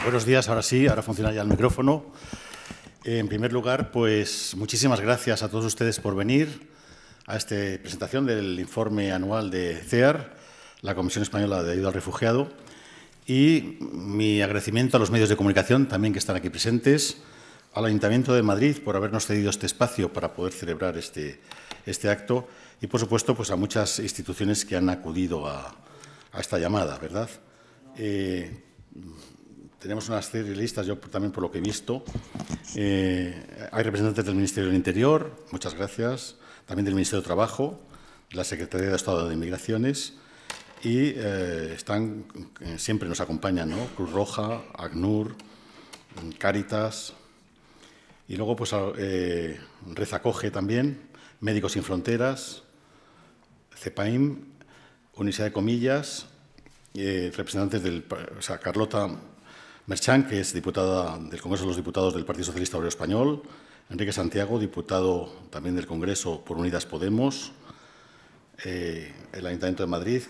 Buenos días, ahora sí, ahora funciona ya el micrófono. En primer lugar, pues muchísimas gracias a todos ustedes por venir a esta presentación del informe anual de CEAR, la Comisión Española de Ayuda al Refugiado, y mi agradecimiento a los medios de comunicación también que están aquí presentes, al Ayuntamiento de Madrid por habernos cedido este espacio para poder celebrar este acto y, por supuesto, pues a muchas instituciones que han acudido a esta llamada, ¿verdad? Tenemos una serie de listas, yo también por lo que he visto. Hay representantes del Ministerio del Interior, muchas gracias, también del Ministerio de Trabajo, de la Secretaría de Estado de Inmigraciones y siempre nos acompañan, ¿no? Cruz Roja, ACNUR, Cáritas y luego pues Red Acoge también, Médicos Sin Fronteras, CEPAIM, Universidad de Comillas, representantes Carlota Merchán, que es diputada del Congreso de los Diputados del Partido Socialista Obrero Español, Enrique Santiago, diputado también del Congreso por Unidas Podemos, el Ayuntamiento de Madrid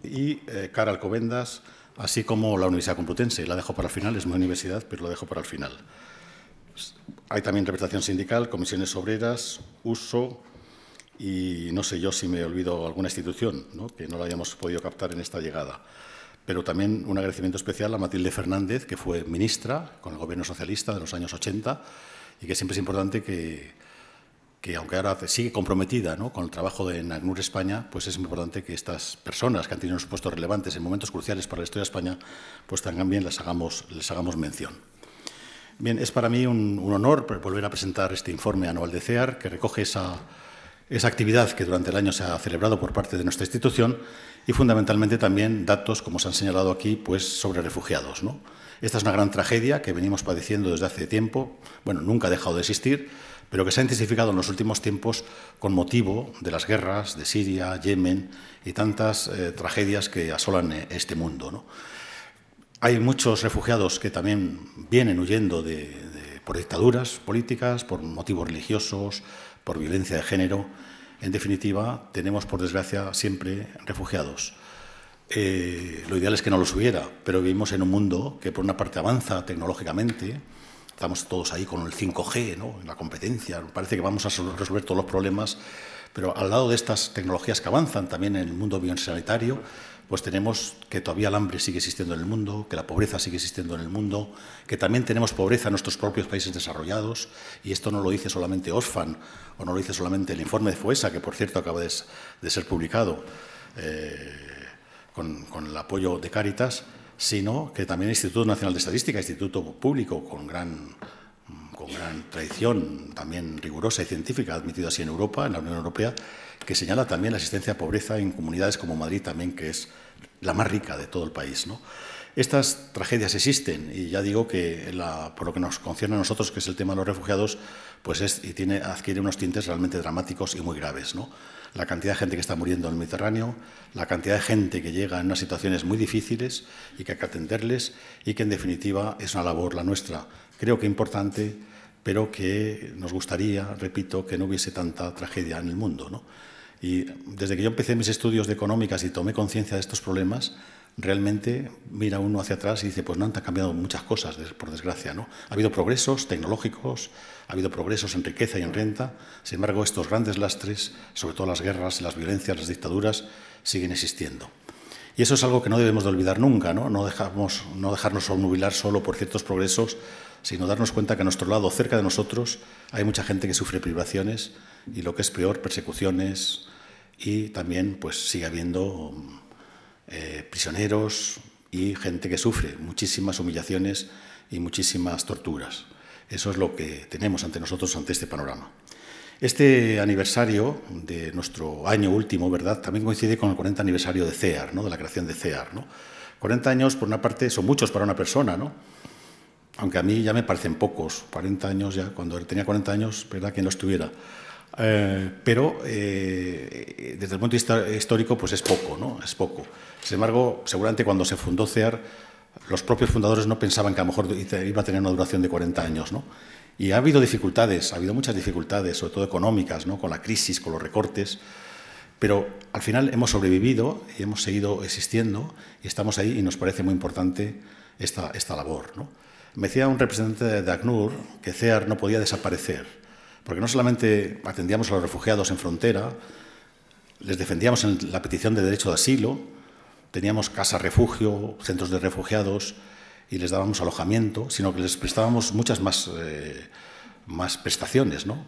y Cara Alcobendas, así como la Universidad Complutense. La dejo para el final, es mi universidad, pero la dejo para el final. Hay también representación sindical, comisiones obreras, uso y no sé yo si me olvido alguna institución, ¿no?, que no la hayamos podido captar en esta llegada. Pero también un agradecimiento especial a Matilde Fernández, que fue ministra con el Gobierno socialista de los años 80 y que siempre es importante que aunque ahora sigue comprometida, ¿no?, con el trabajo de ACNUR España, pues es importante que estas personas que han tenido unos puestos relevantes en momentos cruciales para la historia de España, pues también les hagamos mención. Bien, es para mí un honor volver a presentar este informe anual de CEAR, que recoge esa actividad que durante el año se ha celebrado por parte de nuestra institución y fundamentalmente también datos, como se han señalado aquí, pues sobre refugiados, ¿no? Esta es una gran tragedia que venimos padeciendo desde hace tiempo, bueno, nunca ha dejado de existir, pero que se ha intensificado en los últimos tiempos con motivo de las guerras de Siria, Yemen y tantas tragedias que asolan este mundo, ¿no? Hay muchos refugiados que también vienen huyendo por dictaduras políticas, por motivos religiosos, por violencia de género. En definitiva, tenemos, por desgracia, siempre refugiados. Lo ideal es que no los hubiera, pero vivimos en un mundo que, por una parte, avanza tecnológicamente. Estamos todos ahí con el 5G, ¿no?, en la competencia. Parece que vamos a resolver todos los problemas, pero al lado de estas tecnologías que avanzan también en el mundo biosanitario, pues tenemos que todavía el hambre sigue existiendo en el mundo, que la pobreza sigue existiendo en el mundo, que también tenemos pobreza en nuestros propios países desarrollados, y esto no lo dice solamente Oxfam o no lo dice solamente el informe de FOESA, que por cierto acaba de ser publicado con el apoyo de Cáritas, sino que también el Instituto Nacional de Estadística, instituto público con gran tradición también rigurosa y científica, admitido así en Europa, en la Unión Europea, que señala también la existencia de pobreza en comunidades como Madrid también, que es la más rica de todo el país, ¿no? Estas tragedias existen y ya digo que por lo que nos concierne a nosotros, que es el tema de los refugiados, pues adquiere unos tintes realmente dramáticos y muy graves, ¿no? La cantidad de gente que está muriendo en el Mediterráneo, la cantidad de gente que llega en unas situaciones muy difíciles y que hay que atenderles y que en definitiva es una labor la nuestra, creo que importante, pero que nos gustaría, repito, que no hubiese tanta tragedia en el mundo, ¿no? Y desde que yo empecé mis estudios de económicas y tomé conciencia de estos problemas, realmente mira uno hacia atrás y dice, pues no han cambiado muchas cosas, por desgracia, ¿no? Ha habido progresos tecnológicos, ha habido progresos en riqueza y en renta, sin embargo, estos grandes lastres, sobre todo las guerras, las violencias, las dictaduras, siguen existiendo. Y eso es algo que no debemos de olvidar nunca, ¿no? No dejarnos obnubilar solo por ciertos progresos, sino darnos cuenta que a nuestro lado, cerca de nosotros, hay mucha gente que sufre privaciones y, lo que es peor, persecuciones, y también pues sigue habiendo prisioneros y gente que sufre muchísimas humillaciones y muchísimas torturas. Eso es lo que tenemos ante nosotros, ante este panorama. Este aniversario de nuestro año último, ¿verdad?, también coincide con el 40 aniversario de CEAR, ¿no?, de la creación de CEAR, ¿no? 40 años, por una parte, son muchos para una persona, ¿no?, aunque a mí ya me parecen pocos. 40 años ya, cuando tenía 40 años, ¿verdad?, quien los tuviera. Pero desde el punto de vista histórico, pues es poco, ¿no? Es poco. Sin embargo, seguramente cuando se fundó CEAR, los propios fundadores no pensaban que a lo mejor iba a tener una duración de 40 años, ¿no? Y ha habido dificultades, ha habido muchas dificultades, sobre todo económicas, ¿no?, con la crisis, con los recortes. Pero al final hemos sobrevivido y hemos seguido existiendo y estamos ahí y nos parece muy importante esta labor, ¿no? Me decía un representante de ACNUR que CEAR no podía desaparecer, porque no solamente atendíamos a los refugiados en frontera, les defendíamos en la petición de derecho de asilo, teníamos casa refugio, centros de refugiados y les dábamos alojamiento, sino que les prestábamos muchas más prestaciones, ¿no?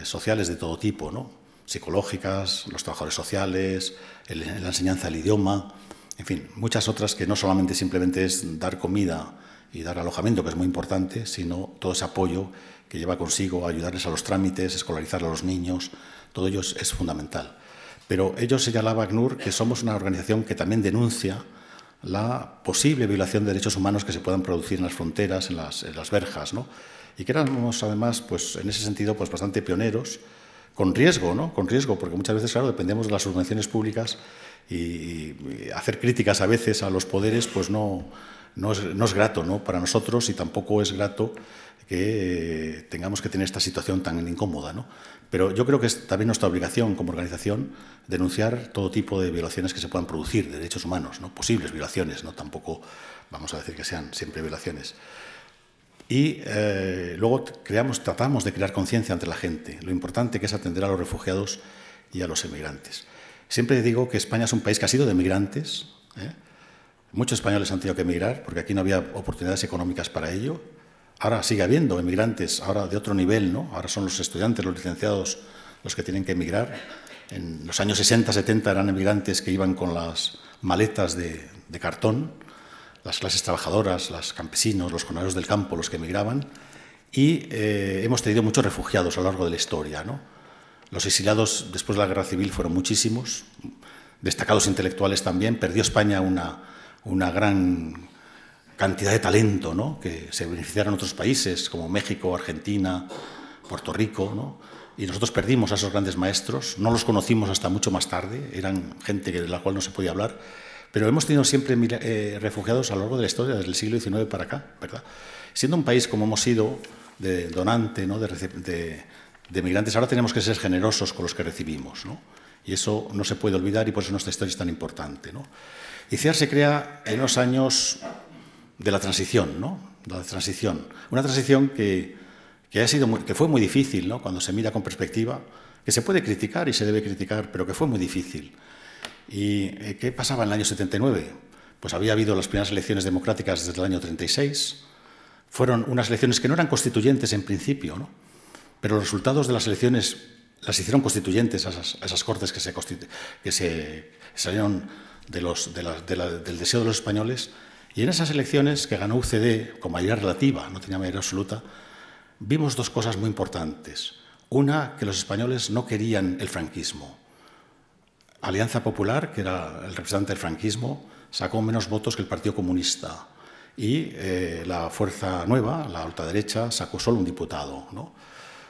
Sociales de todo tipo, ¿no? Psicológicas, los trabajadores sociales, la enseñanza del idioma, en fin, muchas otras que no solamente simplemente es dar comida y dar alojamiento, que es muy importante, sino todo ese apoyo que lleva consigo ayudarles a los trámites, escolarizar a los niños, todo ello es fundamental. Pero ellos señalaba ACNUR que somos una organización que también denuncia la posible violación de derechos humanos que se puedan producir en las fronteras, en las verjas, ¿no? Y que éramos, además, pues, en ese sentido, pues, bastante pioneros, con riesgo, ¿no? Con riesgo, porque muchas veces, claro, dependemos de las subvenciones públicas y hacer críticas a veces a los poderes, pues no es grato, ¿no? Para nosotros, y tampoco es grato que tengamos que tener esta situación tan incómoda, ¿no? Pero yo creo que es también nuestra obligación como organización denunciar todo tipo de violaciones que se puedan producir de derechos humanos, ¿no? Posibles violaciones, ¿no? Tampoco vamos a decir que sean siempre violaciones. Y luego tratamos de crear conciencia entre la gente, lo importante que es atender a los refugiados y a los emigrantes. Siempre digo que España es un país que ha sido de emigrantes, ¿eh? Muchos españoles han tenido que emigrar porque aquí no había oportunidades económicas para ello. Ahora sigue habiendo emigrantes, ahora de otro nivel, ¿no? Ahora son los estudiantes, los licenciados, los que tienen que emigrar. En los años 60, 70 eran emigrantes que iban con las maletas de cartón, las clases trabajadoras, los campesinos, los jornaleros del campo, los que emigraban. Y hemos tenido muchos refugiados a lo largo de la historia, ¿no? Los exiliados después de la Guerra Civil fueron muchísimos, destacados intelectuales también. Perdió España una gran cantidad de talento, ¿no? Que se beneficiaron otros países como México, Argentina, Puerto Rico, ¿no? Y nosotros perdimos a esos grandes maestros, no los conocimos hasta mucho más tarde, eran gente de la cual no se podía hablar, pero hemos tenido siempre refugiados a lo largo de la historia, desde el siglo XIX para acá, ¿verdad? Siendo un país como hemos sido, de donante, ¿no? de migrantes, ahora tenemos que ser generosos con los que recibimos, ¿no? Y eso no se puede olvidar y por eso nuestra historia es tan importante, ¿no? Y CEAR se crea en los años de la transición, ¿no? La transición. Una transición que fue muy difícil, ¿no? Cuando se mira con perspectiva, que se puede criticar y se debe criticar, pero que fue muy difícil. ¿Y qué pasaba en el año 79? Pues había habido las primeras elecciones democráticas desde el año 36. Fueron unas elecciones que no eran constituyentes en principio, ¿no? Pero los resultados de las elecciones las hicieron constituyentes a esas cortes que se salieron del deseo de los españoles. Y en esas elecciones que ganó UCD con mayoría relativa, no tenía mayoría absoluta, vimos dos cosas muy importantes. Una, que los españoles no querían el franquismo. Alianza Popular, que era el representante del franquismo, sacó menos votos que el Partido Comunista. Y la Fuerza Nueva, la ultraderecha, sacó solo un diputado, ¿no?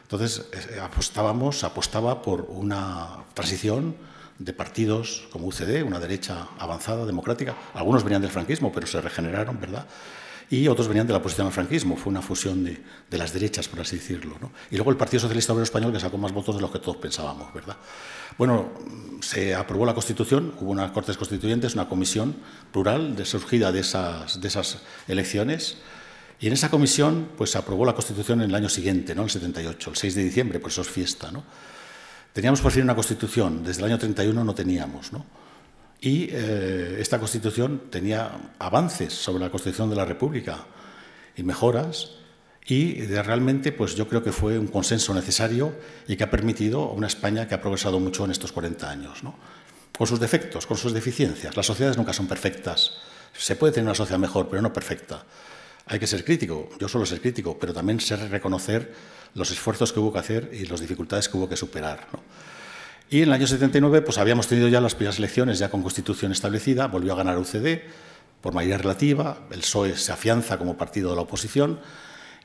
Entonces, apostaba por una transición de partidos como UCD, una derecha avanzada, democrática. Algunos venían del franquismo, pero se regeneraron, ¿verdad? Y otros venían de la oposición al franquismo. Fue una fusión de las derechas, por así decirlo, ¿no? Y luego el Partido Socialista Obrero Español, que sacó más votos de los que todos pensábamos, ¿verdad? Bueno, se aprobó la Constitución, hubo unas Cortes Constituyentes, una comisión plural surgida de esas elecciones. Y en esa comisión pues, se aprobó la Constitución en el año siguiente, ¿no? El 78, el 6 de diciembre, por eso es fiesta, ¿no? Teníamos por fin una Constitución, desde el año 31 no teníamos, ¿no? Y esta Constitución tenía avances sobre la Constitución de la República y mejoras, y realmente pues, yo creo que fue un consenso necesario y que ha permitido a una España que ha progresado mucho en estos 40 años, ¿no? Con sus defectos, con sus deficiencias. Las sociedades nunca son perfectas. Se puede tener una sociedad mejor, pero no perfecta. Hay que ser crítico, yo suelo ser crítico, pero también reconocer los esfuerzos que hubo que hacer y las dificultades que hubo que superar, ¿no? Y en el año 79 pues, habíamos tenido ya las primeras elecciones ya con Constitución establecida, volvió a ganar UCD por mayoría relativa, el PSOE se afianza como partido de la oposición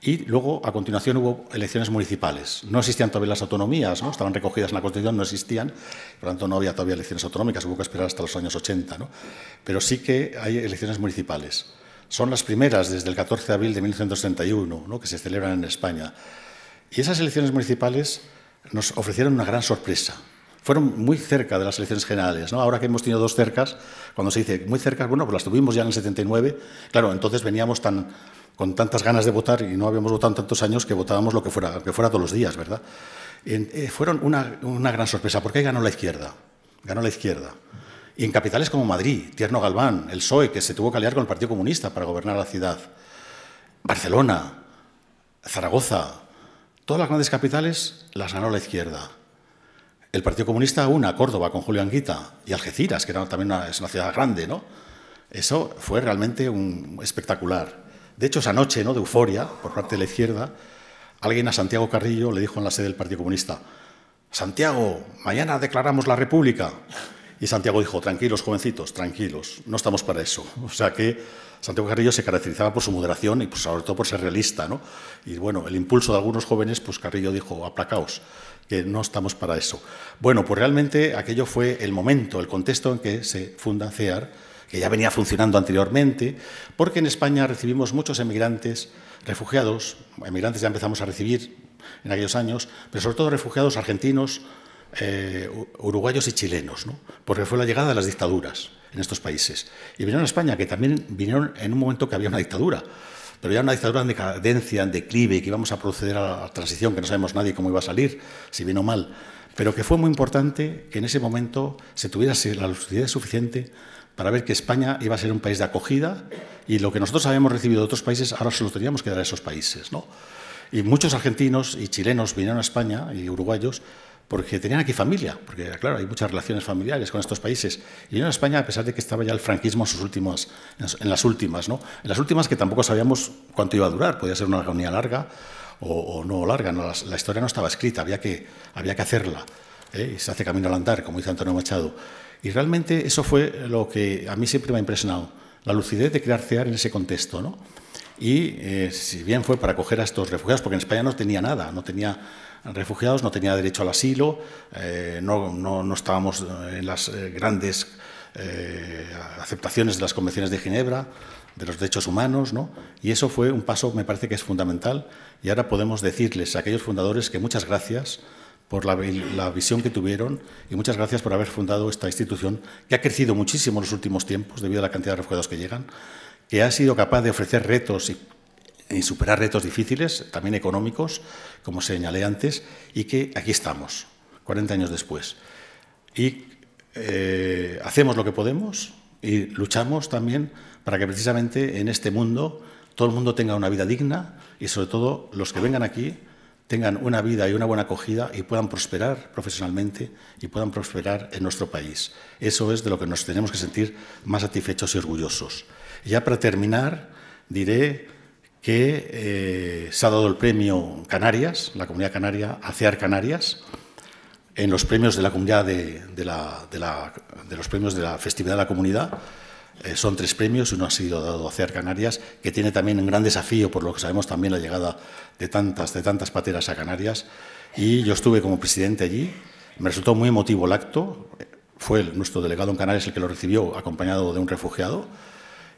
y luego a continuación hubo elecciones municipales. No existían todavía las autonomías, ¿no? Estaban recogidas en la Constitución, no existían, por lo tanto no había todavía elecciones autonómicas, hubo que esperar hasta los años 80, ¿no? Pero sí que hay elecciones municipales. Son las primeras desde el 14 de abril de 1931, ¿no? Que se celebran en España. Y esas elecciones municipales nos ofrecieron una gran sorpresa. Fueron muy cerca de las elecciones generales, ¿no? Ahora que hemos tenido dos cercas, cuando se dice muy cerca, bueno, pues las tuvimos ya en el 79. Claro, entonces veníamos con tantas ganas de votar y no habíamos votado en tantos años que votábamos lo que fuera todos los días, ¿verdad? Fueron una gran sorpresa, porque ahí ganó la izquierda. Ganó la izquierda. Y en capitales como Madrid, Tierno Galván, el PSOE, que se tuvo que aliar con el Partido Comunista para gobernar la ciudad, Barcelona, Zaragoza, todas las grandes capitales las ganó la izquierda. El Partido Comunista Córdoba con Julio Anguita y Algeciras, que también es una ciudad grande, ¿no? Eso fue realmente espectacular. De hecho, esa noche, ¿no?, de euforia por parte de la izquierda, alguien a Santiago Carrillo le dijo en la sede del Partido Comunista: Santiago, mañana declaramos la República. Y Santiago dijo: tranquilos, jovencitos, tranquilos, no estamos para eso. O sea que Santiago Carrillo se caracterizaba por su moderación y pues, sobre todo por ser realista, ¿no? Y bueno, el impulso de algunos jóvenes, pues Carrillo dijo: aplacaos, que no estamos para eso. Bueno, pues realmente aquello fue el momento, el contexto en que se funda CEAR, que ya venía funcionando anteriormente, porque en España recibimos muchos emigrantes, refugiados, emigrantes ya empezamos a recibir en aquellos años, pero sobre todo refugiados argentinos, uruguayos y chilenos, ¿no? Porque fue la llegada de las dictaduras en estos países. Y vinieron a España, que también vinieron en un momento que había una dictadura, pero ya una dictadura en decadencia, en declive, y que íbamos a proceder a la transición, que no sabemos nadie cómo iba a salir, si bien o mal, pero que fue muy importante que en ese momento se tuviera la lucidez suficiente para ver que España iba a ser un país de acogida y lo que nosotros habíamos recibido de otros países, ahora se lo teníamos que dar a esos países, ¿no? Y muchos argentinos y chilenos vinieron a España, y uruguayos, porque tenían aquí familia, porque claro, hay muchas relaciones familiares con estos países. Y vinieron a España a pesar de que estaba ya el franquismo en las últimas, ¿no? En las últimas que tampoco sabíamos cuánto iba a durar, podía ser una agonía larga o no larga, ¿no? La historia no estaba escrita, había que hacerla, ¿eh? Y se hace camino al andar, como dice Antonio Machado. Y realmente eso fue lo que a mí siempre me ha impresionado, la lucidez de crear CEAR en ese contexto, ¿no? Y si bien fue para acoger a estos refugiados, porque en España no tenía nada, no tenía refugiados, no tenía derecho al asilo, no estábamos en las grandes aceptaciones de las convenciones de Ginebra, de los derechos humanos, ¿no? Y eso fue un paso, me parece que es fundamental, y ahora podemos decirles a aquellos fundadores que muchas gracias por la visión que tuvieron y muchas gracias por haber fundado esta institución que ha crecido muchísimo en los últimos tiempos debido a la cantidad de refugiados que llegan, que ha sido capaz de ofrecer retos y superar retos difíciles, también económicos, como señalé antes, y que aquí estamos, 40 años después. Y hacemos lo que podemos y luchamos también para que precisamente en este mundo todo el mundo tenga una vida digna y sobre todo los que vengan aquí tengan una vida y una buena acogida y puedan prosperar profesionalmente y puedan prosperar en nuestro país. Eso es de lo que nos tenemos que sentir más satisfechos y orgullosos. Y ya para terminar, diré que se ha dado el premio Canarias, la Comunidad Canaria, a CEAR Canarias, en los premios de la comunidad de los premios de la Festividad de la Comunidad. Son 3 premios, uno ha sido dado a CEAR Canarias, que tiene también un gran desafío, por lo que sabemos también la llegada de tantas pateras a Canarias. Y yo estuve como presidente allí, me resultó muy emotivo el acto, fue nuestro delegado en Canarias el que lo recibió, acompañado de un refugiado,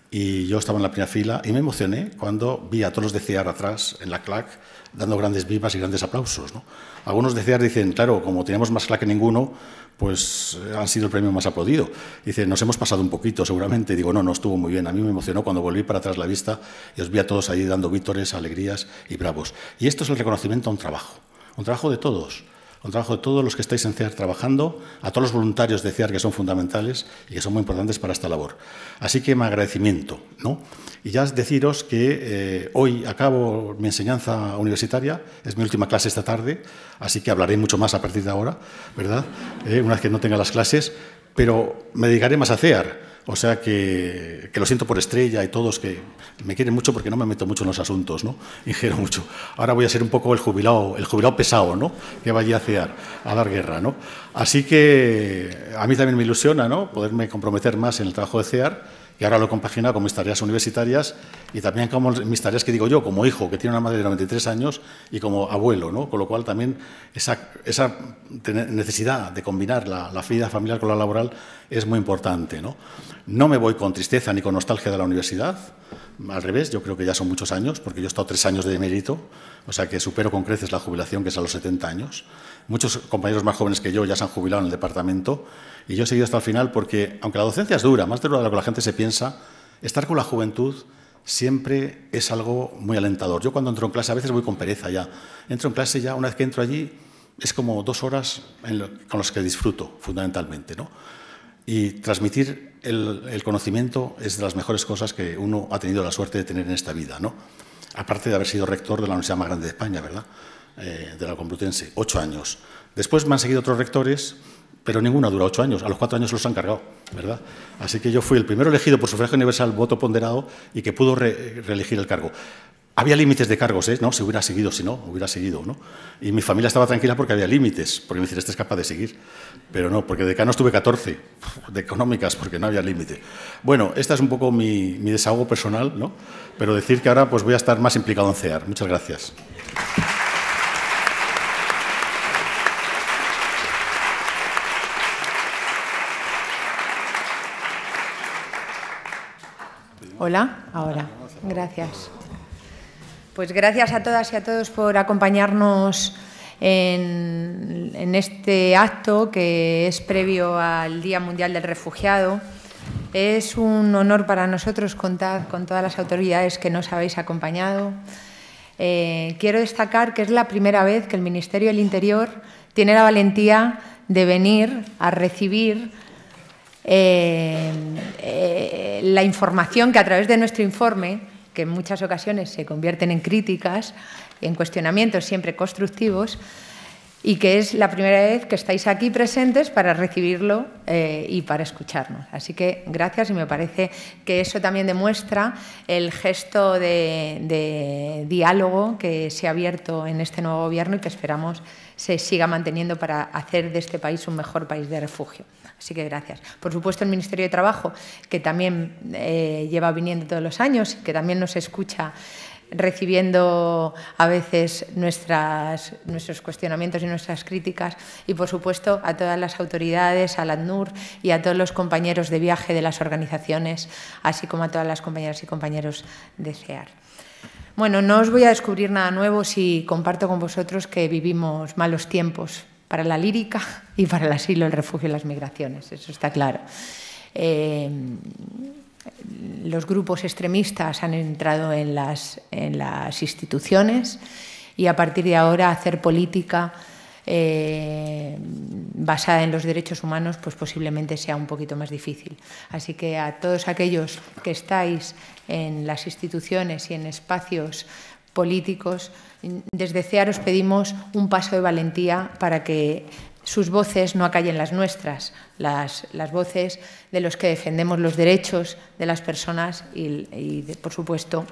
y yo estaba en la primera fila y me emocioné cuando vi a todos los de CEAR atrás, en la CLAC, dando grandes vivas y grandes aplausos, ¿no? Algunos de CEAR dicen, claro, como teníamos más CLAC que ninguno, pues han sido el premio más aplaudido. Dicen, nos hemos pasado un poquito, seguramente. Digo, no estuvo muy bien. A mí me emocionó cuando volví para atrás la vista y os vi a todos ahí dando vítores, alegrías y bravos. Y esto es el reconocimiento a un trabajo de todos. Un trabajo de todos los que estáis en CEAR trabajando, a todos los voluntarios de CEAR que son fundamentales y que son muy importantes para esta labor. Así que mi agradecimiento, ¿no? Y ya deciros que hoy acabo mi enseñanza universitaria, es mi última clase esta tarde, así que hablaré mucho más a partir de ahora, ¿verdad? Una vez que no tenga las clases, pero me dedicaré más a CEAR. O sea que lo siento por Estrella y todos que me quieren mucho porque no me meto mucho en los asuntos, ¿no? Ingiero mucho. Ahora voy a ser un poco el jubilado pesado, ¿no? Que vaya a CEAR, a dar guerra, ¿no? Así que a mí también me ilusiona, ¿no? Poderme comprometer más en el trabajo de CEAR, que ahora lo he compaginado con mis tareas universitarias y también con mis tareas que digo yo, como hijo, que tiene una madre de 93 años, y como abuelo, ¿no? Con lo cual también esa necesidad de combinar la vida familiar con la laboral es muy importante, ¿no? No me voy con tristeza ni con nostalgia de la universidad, al revés, yo creo que ya son muchos años, porque yo he estado 3 años de emérito, o sea que supero con creces la jubilación, que es a los 70 años. Muchos compañeros más jóvenes que yo ya se han jubilado en el departamento y yo he seguido hasta el final porque, aunque la docencia es dura, más dura de lo que la gente se piensa, estar con la juventud siempre es algo muy alentador. Yo cuando entro en clase, a veces voy con pereza ya. Entro en clase ya, una vez que entro allí, es como 2 horas con las que disfruto, fundamentalmente, ¿no? Y transmitir el conocimiento es de las mejores cosas que uno ha tenido la suerte de tener en esta vida, ¿no? Aparte de haber sido rector de la universidad más grande de España, ¿verdad? De la Complutense, 8 años. Después me han seguido otros rectores, pero ninguno ha durado 8 años. A los 4 años los han cargado, ¿verdad? Así que yo fui el primero elegido por sufragio universal, voto ponderado, y que pudo reelegir el cargo. Había límites de cargos, ¿eh? No, si hubiera seguido, si no, hubiera seguido, ¿no? Y mi familia estaba tranquila porque había límites, porque me decían, este es capaz de seguir. Pero no, porque de decanos tuve 14, de económicas, porque no había límite. Bueno, esta es un poco mi desahogo personal, ¿no? Pero decir que ahora pues voy a estar más implicado en CEAR. Muchas gracias. Hola, ahora. Gracias. Pues gracias a todas y a todos por acompañarnos en este acto que es previo al Día Mundial del Refugiado. Es un honor para nosotros contar con todas las autoridades que nos habéis acompañado. Quiero destacar que es la primera vez que el Ministerio del Interior tiene la valentía de venir a recibir la información que a través de nuestro informe, que en muchas ocasiones se convierten en críticas, en cuestionamientos siempre constructivos, y que es la primera vez que estáis aquí presentes para recibirlo y para escucharnos. Así que gracias, y me parece que eso también demuestra el gesto de diálogo que se ha abierto en este nuevo Gobierno y que esperamos se siga manteniendo para hacer de este país un mejor país de refugio. Así que gracias. Por supuesto, el Ministerio de Trabajo, que también lleva viniendo todos los años, que también nos escucha recibiendo a veces nuestros cuestionamientos y nuestras críticas, y por supuesto a todas las autoridades, al ACNUR y a todos los compañeros de viaje de las organizaciones, así como a todas las compañeras y compañeros de CEAR. Bueno, no os voy a descubrir nada nuevo si comparto con vosotros que vivimos malos tiempos para la lírica y para el asilo, el refugio y las migraciones, eso está claro. Los grupos extremistas han entrado en las instituciones y a partir de ahora hacer política basada en los derechos humanos pues posiblemente sea un poquito más difícil. Así que a todos aquellos que estáis en las instituciones y en espacios políticos, desde CEAR os pedimos un paso de valentía para que sus voces no acallen las nuestras, las voces de los que defendemos los derechos de las personas y por supuesto,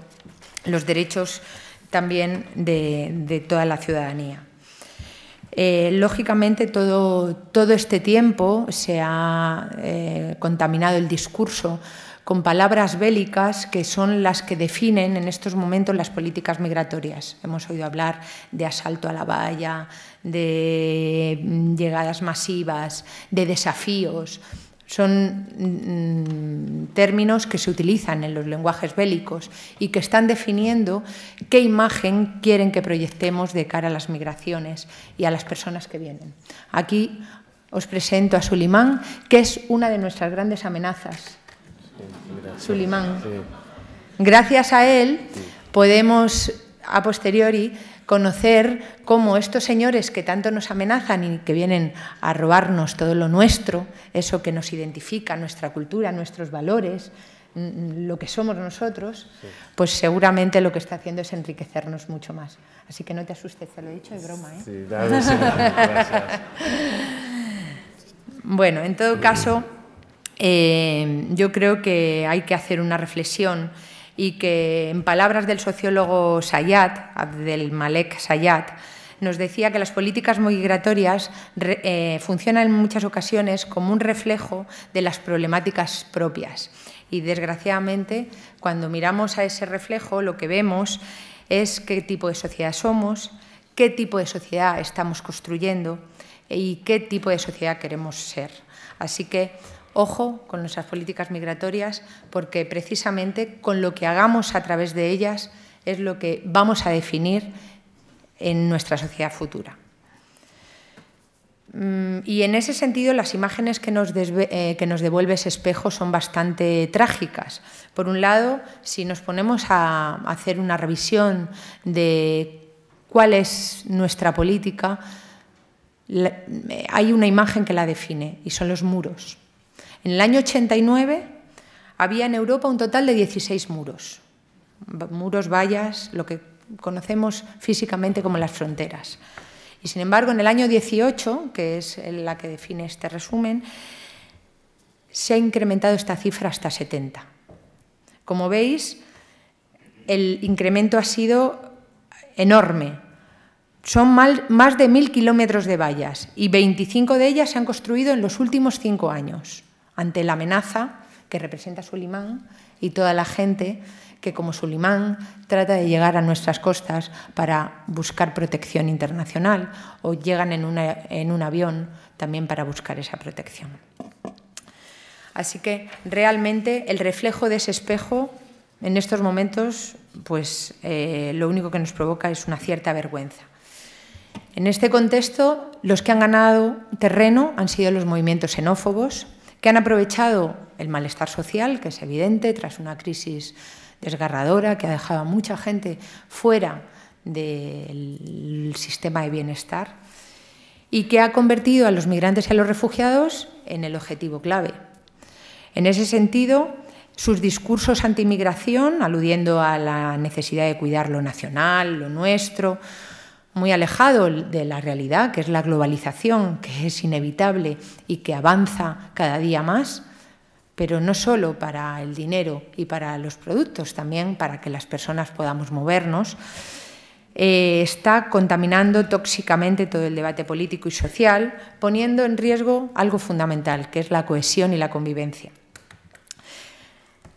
los derechos también de toda la ciudadanía. Lógicamente, todo este tiempo se ha contaminado el discurso con palabras bélicas que son las que definen en estos momentos las políticas migratorias. Hemos oído hablar de asalto a la valla, de llegadas masivas, de desafíos. Son términos que se utilizan en los lenguajes bélicos y que están definiendo qué imagen quieren que proyectemos de cara a las migraciones y a las personas que vienen. Aquí os presento a Sulimán, que es una de nuestras grandes amenazas. Sulimán. Gracias a él podemos a posteriori conocer cómo estos señores que tanto nos amenazan y que vienen a robarnos todo lo nuestro, eso que nos identifica, nuestra cultura, nuestros valores, lo que somos nosotros, pues seguramente lo que está haciendo es enriquecernos mucho más. Así que no te asustes, te lo he dicho de broma, ¿eh? Sí, gracias. Bueno, en todo caso, yo creo que hay que hacer una reflexión y que, en palabras del sociólogo Sayat, Abdelmalek Sayat, nos decía que las políticas migratorias funcionan en muchas ocasiones como un reflejo de las problemáticas propias. Y, desgraciadamente, cuando miramos a ese reflejo, lo que vemos es qué tipo de sociedad somos, qué tipo de sociedad estamos construyendo y qué tipo de sociedad queremos ser. Así que ojo con nuestras políticas migratorias, porque precisamente con lo que hagamos a través de ellas es lo que vamos a definir en nuestra sociedad futura. Y en ese sentido, las imágenes que nos devuelve ese espejo son bastante trágicas. Por un lado, si nos ponemos a hacer una revisión de cuál es nuestra política, hay una imagen que la define, y son los muros. En el año 89 había en Europa un total de 16 muros. Muros, vallas, lo que conocemos físicamente como las fronteras. Y sin embargo, en el año 18, que es la que define este resumen, se ha incrementado esta cifra hasta 70. Como veis, el incremento ha sido enorme. Son más de 1.000 kilómetros de vallas y 25 de ellas se han construido en los últimos 5 años, ante la amenaza que representa Sulimán y toda la gente que, como Sulimán, trata de llegar a nuestras costas para buscar protección internacional o llegan en un avión también para buscar esa protección. Así que realmente el reflejo de ese espejo en estos momentos pues, lo único que nos provoca es una cierta vergüenza. En este contexto, los que han ganado terreno han sido los movimientos xenófobos, que han aprovechado el malestar social, que es evidente, tras una crisis desgarradora que ha dejado a mucha gente fuera del sistema de bienestar y que ha convertido a los migrantes y a los refugiados en el objetivo clave. En ese sentido, sus discursos antimigración, aludiendo a la necesidad de cuidar lo nacional, lo nuestro, muy alejado de la realidad, que es la globalización, que es inevitable y que avanza cada día más, pero no solo para el dinero y para los productos, también para que las personas podamos movernos, está contaminando tóxicamente todo el debate político y social, poniendo en riesgo algo fundamental, que es la cohesión y la convivencia.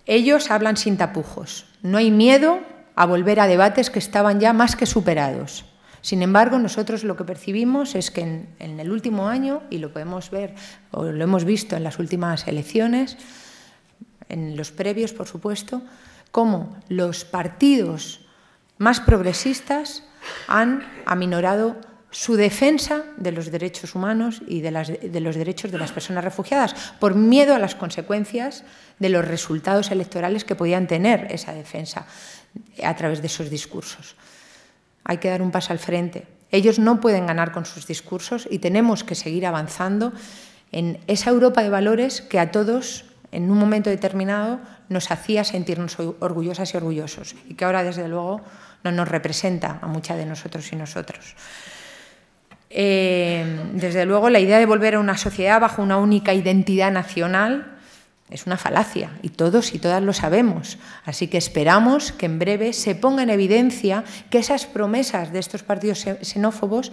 Ellos hablan sin tapujos. No hay miedo a volver a debates que estaban ya más que superados. Sin embargo, nosotros lo que percibimos es que en el último año, y lo podemos ver, o lo hemos visto en las últimas elecciones, en los previos, por supuesto, cómo los partidos más progresistas han aminorado su defensa de los derechos humanos y de los derechos de las personas refugiadas, por miedo a las consecuencias de los resultados electorales que podían tener esa defensa a través de esos discursos. Hay que dar un paso al frente. Ellos no pueden ganar con sus discursos y tenemos que seguir avanzando en esa Europa de valores que a todos, en un momento determinado, nos hacía sentirnos orgullosas y orgullosos y que ahora, desde luego, no nos representa a muchas de nosotros y nosotros. Desde luego, la idea de volver a una sociedad bajo una única identidad nacional es una falacia y todos y todas lo sabemos. Así que esperamos que en breve se ponga en evidencia que esas promesas de estos partidos xenófobos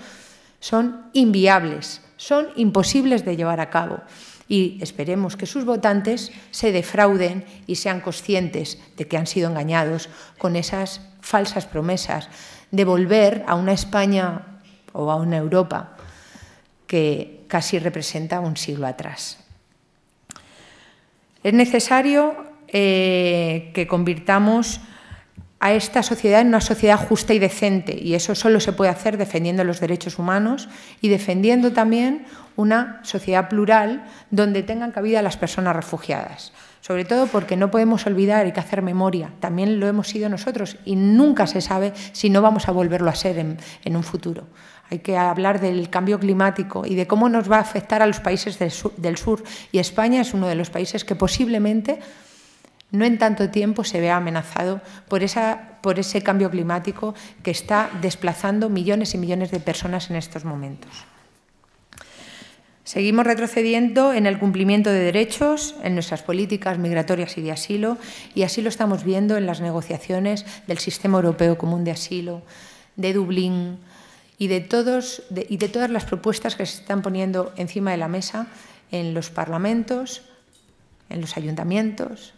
son inviables, son imposibles de llevar a cabo. Y esperemos que sus votantes se defrauden y sean conscientes de que han sido engañados con esas falsas promesas de volver a una España o a una Europa que casi representa un siglo atrás. Es necesario que convirtamos a esta sociedad en una sociedad justa y decente, y eso solo se puede hacer defendiendo los derechos humanos y defendiendo también una sociedad plural donde tengan cabida las personas refugiadas. Sobre todo porque no podemos olvidar, hay que hacer memoria, también lo hemos sido nosotros y nunca se sabe si no vamos a volverlo a ser en un futuro. Hay que hablar del cambio climático y de cómo nos va a afectar a los países del sur. Y España es uno de los países que posiblemente no en tanto tiempo se vea amenazado por ese cambio climático que está desplazando millones y millones de personas en estos momentos. Seguimos retrocediendo en el cumplimiento de derechos, en nuestras políticas migratorias y de asilo, y así lo estamos viendo en las negociaciones del Sistema Europeo Común de Asilo, de Dublín, y de todas las propuestas que se están poniendo encima de la mesa en los parlamentos, en los ayuntamientos,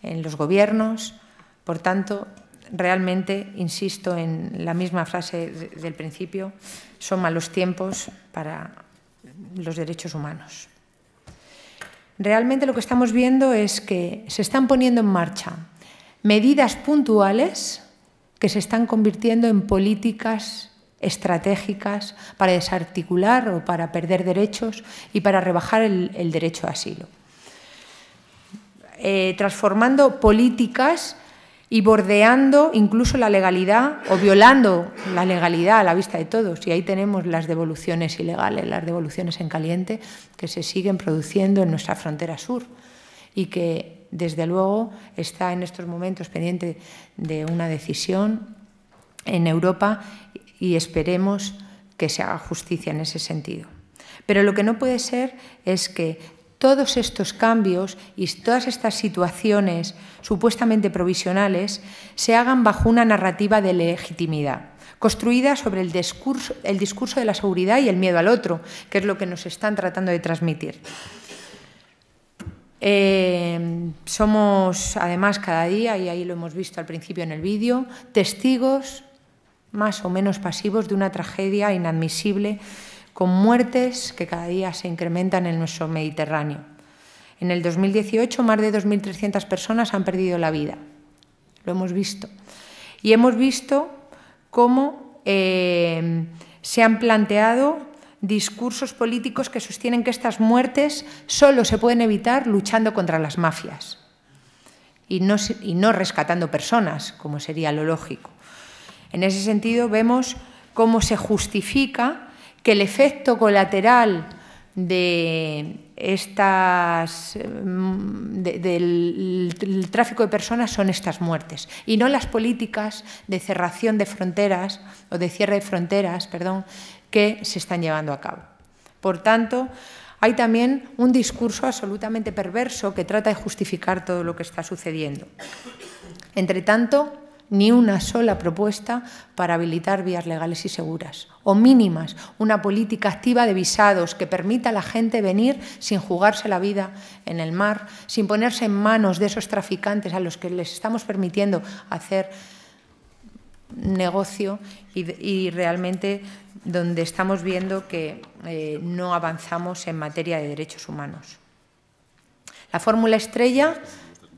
en los gobiernos. Por tanto, realmente, insisto en la misma frase del principio, son malos tiempos para los derechos humanos. realmente lo que estamos viendo es que se están poniendo en marcha medidas puntuales que se están convirtiendo en políticas estratégicas para desarticular o para perder derechos y para rebajar el derecho a asilo. Transformando políticas y bordeando incluso la legalidad o violando la legalidad a la vista de todos. Y ahí tenemos las devoluciones ilegales, las devoluciones en caliente que se siguen produciendo en nuestra frontera sur y que, desde luego, está en estos momentos pendiente de una decisión en Europa y esperemos que se haga justicia en ese sentido. Pero lo que no puede ser es que todos estos cambios y todas estas situaciones supuestamente provisionales se hagan bajo una narrativa de legitimidad, construida sobre el discurso de la seguridad y el miedo al otro, que es lo que nos están tratando de transmitir. Somos, además, cada día, y ahí lo hemos visto al principio en el vídeo, testigos más o menos pasivos de una tragedia inadmisible, con muertes que cada día se incrementan en nuestro Mediterráneo. En el 2018, más de 2.300 personas han perdido la vida. Lo hemos visto. Y hemos visto cómo se han planteado discursos políticos que sostienen que estas muertes solo se pueden evitar luchando contra las mafias y no rescatando personas, como sería lo lógico. En ese sentido, vemos cómo se justifica que el efecto colateral del tráfico de personas son estas muertes y no las políticas de cerración de fronteras o de cierre de fronteras, que se están llevando a cabo. Por tanto, hay también un discurso absolutamente perverso que trata de justificar todo lo que está sucediendo. Entre tanto, ni una sola propuesta para habilitar vías legales y seguras, o mínimas, una política activa de visados que permita a la gente venir sin jugarse la vida en el mar, sin ponerse en manos de esos traficantes a los que les estamos permitiendo hacer negocio y realmente donde estamos viendo que no avanzamos en materia de derechos humanos. La fórmula estrella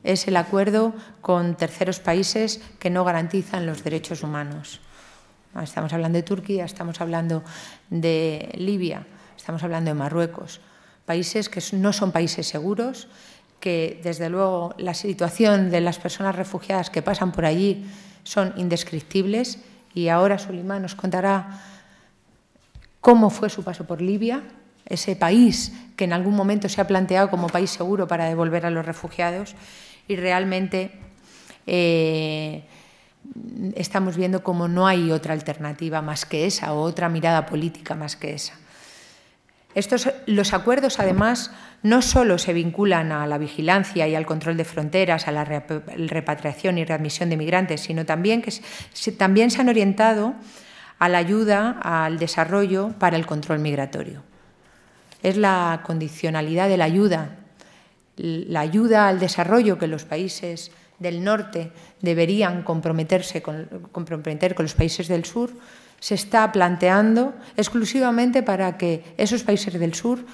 es el acuerdo con terceros países que no garantizan los derechos humanos. Estamos hablando de Turquía, estamos hablando de Libia, estamos hablando de Marruecos, países que no son países seguros, que desde luego la situación de las personas refugiadas que pasan por allí son indescriptibles y ahora Sulimán nos contará cómo fue su paso por Libia, ese país que en algún momento se ha planteado como país seguro para devolver a los refugiados y realmente estamos viendo cómo no hay otra alternativa más que esa o otra mirada política más que esa. Los acuerdos, además, no solo se vinculan a la vigilancia y al control de fronteras, a la repatriación y readmisión de migrantes, sino también que también se han orientado a la ayuda al desarrollo para el control migratorio. Es la condicionalidad de la ayuda al desarrollo que los países del norte deberían comprometer con los países del sur, se está planteando exclusivamente para que esos países del sur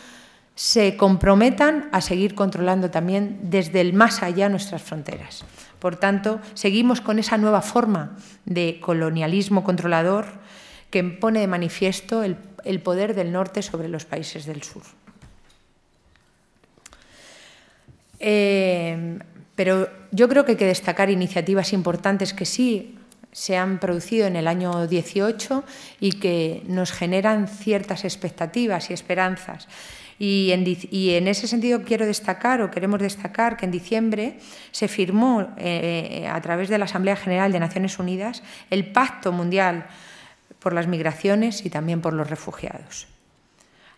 se comprometan a seguir controlando también desde el más allá nuestras fronteras. Por tanto, seguimos con esa nueva forma de colonialismo controlador que pone de manifiesto el poder del norte sobre los países del sur. Pero yo creo que hay que destacar iniciativas importantes que sí se han producido en el año 18 y que nos generan ciertas expectativas y esperanzas. Y en ese sentido queremos destacar que en diciembre se firmó a través de la Asamblea General de Naciones Unidas el Pacto Mundial por las Migraciones y también por los Refugiados.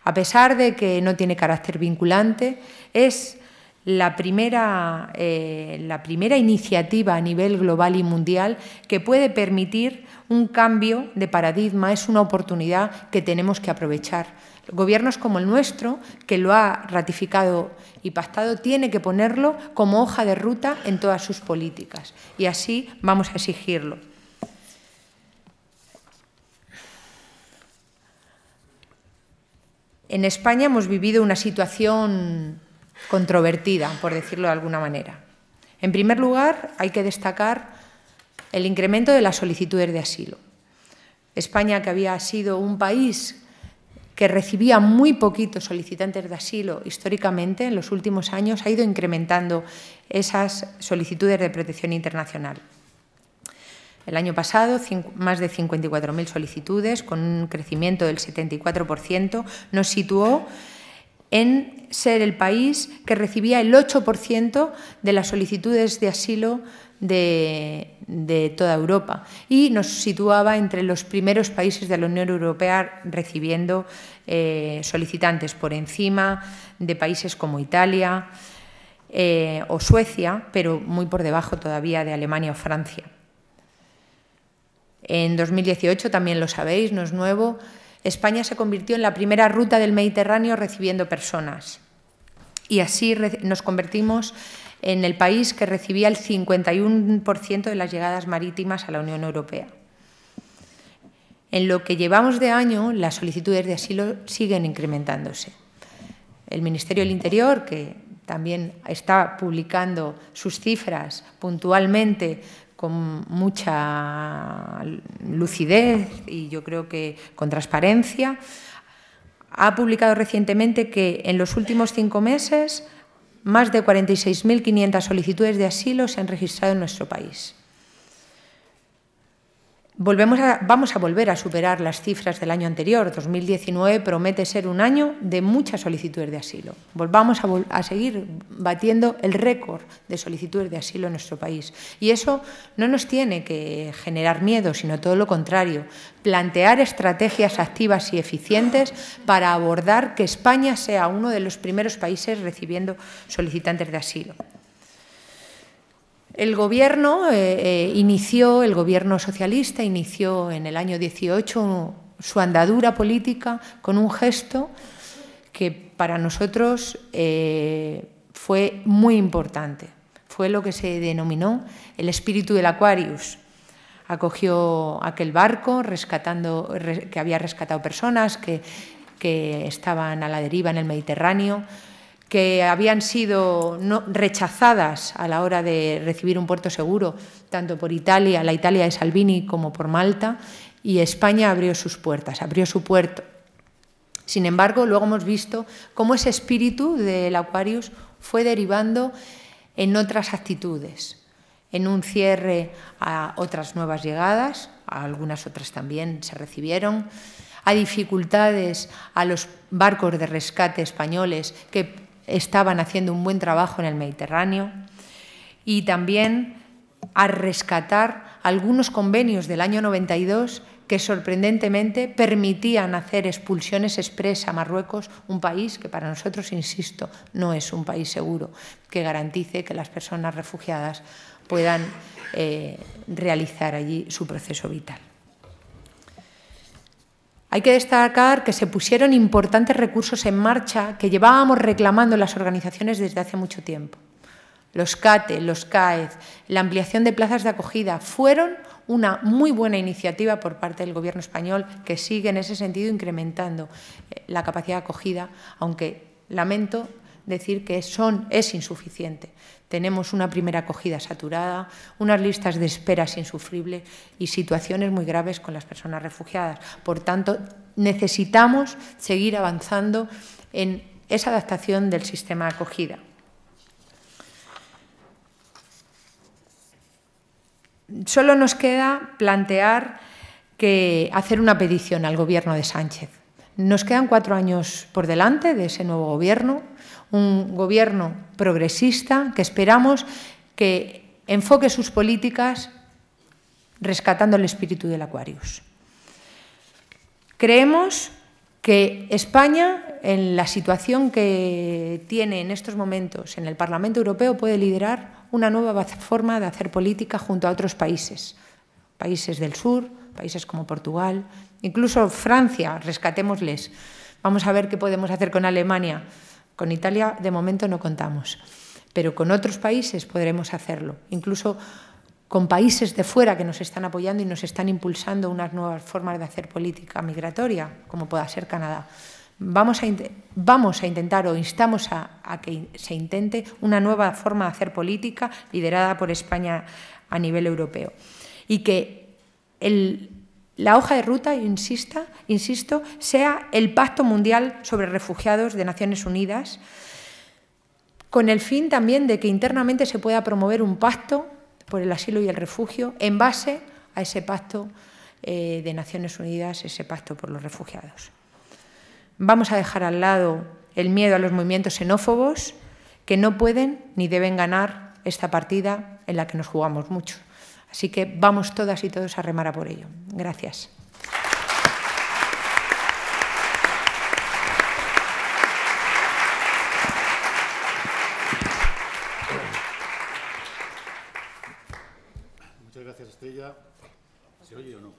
A pesar de que no tiene carácter vinculante, es la primera iniciativa a nivel global y mundial que puede permitir un cambio de paradigma, es una oportunidad que tenemos que aprovechar. Gobiernos como el nuestro, que lo ha ratificado y pactado, tiene que ponerlo como hoja de ruta en todas sus políticas y así vamos a exigirlo. En España hemos vivido una situación controvertida, por decirlo de alguna manera. En primer lugar, hay que destacar el incremento de las solicitudes de asilo. España, que había sido un país que recibía muy poquitos solicitantes de asilo históricamente, en los últimos años ha ido incrementando esas solicitudes de protección internacional. El año pasado, más de 54.000 solicitudes, con un crecimiento del 74%, nos situó en ser el país que recibía el 8% de las solicitudes de asilo de toda Europa y nos situaba entre los primeros países de la Unión Europea recibiendo solicitantes, por encima de países como Italia o Suecia, pero muy por debajo todavía de Alemania o Francia. En 2018, también lo sabéis, no es nuevo, España se convirtió en la primera ruta del Mediterráneo recibiendo personas y así nos convertimos en el país que recibía el 51% de las llegadas marítimas a la Unión Europea. En lo que llevamos de año, las solicitudes de asilo siguen incrementándose. El Ministerio del Interior, que también está publicando sus cifras puntualmente con mucha lucidez y yo creo que con transparencia, ha publicado recientemente que en los últimos 5 meses más de 46.500 solicitudes de asilo se han registrado en nuestro país. Vamos a volver a superar las cifras del año anterior. 2019 promete ser un año de muchas solicitudes de asilo. Volvamos a seguir batiendo el récord de solicitudes de asilo en nuestro país. Y eso no nos tiene que generar miedo, sino todo lo contrario. Plantear estrategias activas y eficientes para abordar que España sea uno de los primeros países recibiendo solicitantes de asilo. El Gobierno el Gobierno socialista inició en el año 18 su andadura política con un gesto que para nosotros fue muy importante. Fue lo que se denominó el espíritu del Aquarius. Acogió aquel barco que había rescatado personas que estaban a la deriva en el Mediterráneo, que habían sido rechazadas a la hora de recibir un puerto seguro, tanto por Italia, la Italia de Salvini, como por Malta, y España abrió sus puertas, abrió su puerto. Sin embargo, luego hemos visto cómo ese espíritu del Aquarius fue derivando en otras actitudes, en un cierre a otras nuevas llegadas, a algunas otras también se recibieron, a dificultades a los barcos de rescate españoles que estaban haciendo un buen trabajo en el Mediterráneo y también a rescatar algunos convenios del año 92 que sorprendentemente permitían hacer expulsiones express a Marruecos, un país que para nosotros, insisto, no es un país seguro, que garantice que las personas refugiadas puedan realizar allí su proceso vital. Hay que destacar que se pusieron importantes recursos en marcha que llevábamos reclamando las organizaciones desde hace mucho tiempo. Los CATE, los CAED, la ampliación de plazas de acogida fueron una muy buena iniciativa por parte del Gobierno español que sigue en ese sentido incrementando la capacidad de acogida, aunque lamento decir que es insuficiente. Tenemos una primera acogida saturada, unas listas de esperas insufribles y situaciones muy graves con las personas refugiadas. Por tanto, necesitamos seguir avanzando en esa adaptación del sistema de acogida. Solo nos queda plantear hacer una petición al Gobierno de Sánchez. Nos quedan 4 años por delante de ese nuevo Gobierno, un Gobierno progresista que esperamos que enfoque sus políticas rescatando el espíritu del Aquarius. Creemos que España, en la situación que tiene en estos momentos en el Parlamento Europeo, puede liderar una nueva forma de hacer política junto a otros países, países del sur, países como Portugal, incluso Francia, rescatémosles. Vamos a ver qué podemos hacer con Alemania. Con Italia, de momento, no contamos, pero con otros países podremos hacerlo, incluso con países de fuera que nos están apoyando y nos están impulsando unas nuevas formas de hacer política migratoria, como pueda ser Canadá. Vamos a intentar, o instamos a que se intente, una nueva forma de hacer política liderada por España a nivel europeo. Y que la hoja de ruta, insisto, sea el Pacto Mundial sobre Refugiados de Naciones Unidas, con el fin también de que internamente se pueda promover un pacto por el asilo y el refugio en base a ese pacto de Naciones Unidas, ese pacto por los refugiados. Vamos a dejar al lado el miedo a los movimientos xenófobos que no pueden ni deben ganar esta partida en la que nos jugamos mucho. Así que vamos todas y todos a remar a por ello. Gracias. Muchas gracias, Estrella. ¿Se oye o no?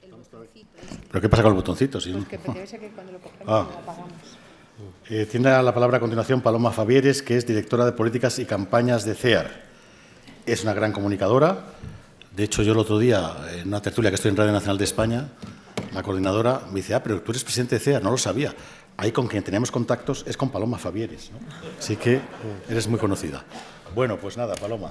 ¿Pero qué pasa con el botoncito? Si Porque debe ser que cuando lo cogemos lo apagamos. Tiene la palabra a continuación Paloma Fabieres, que es directora de Políticas y Campañas de CEAR. Es una gran comunicadora. De hecho, yo el otro día, en una tertulia que estoy en Radio Nacional de España, la coordinadora me dice, pero tú eres presidente de CEAR, no lo sabía. Ahí con quien tenemos contactos es con Paloma Fabieres, ¿no? Así que eres muy conocida. Bueno, pues nada, Paloma.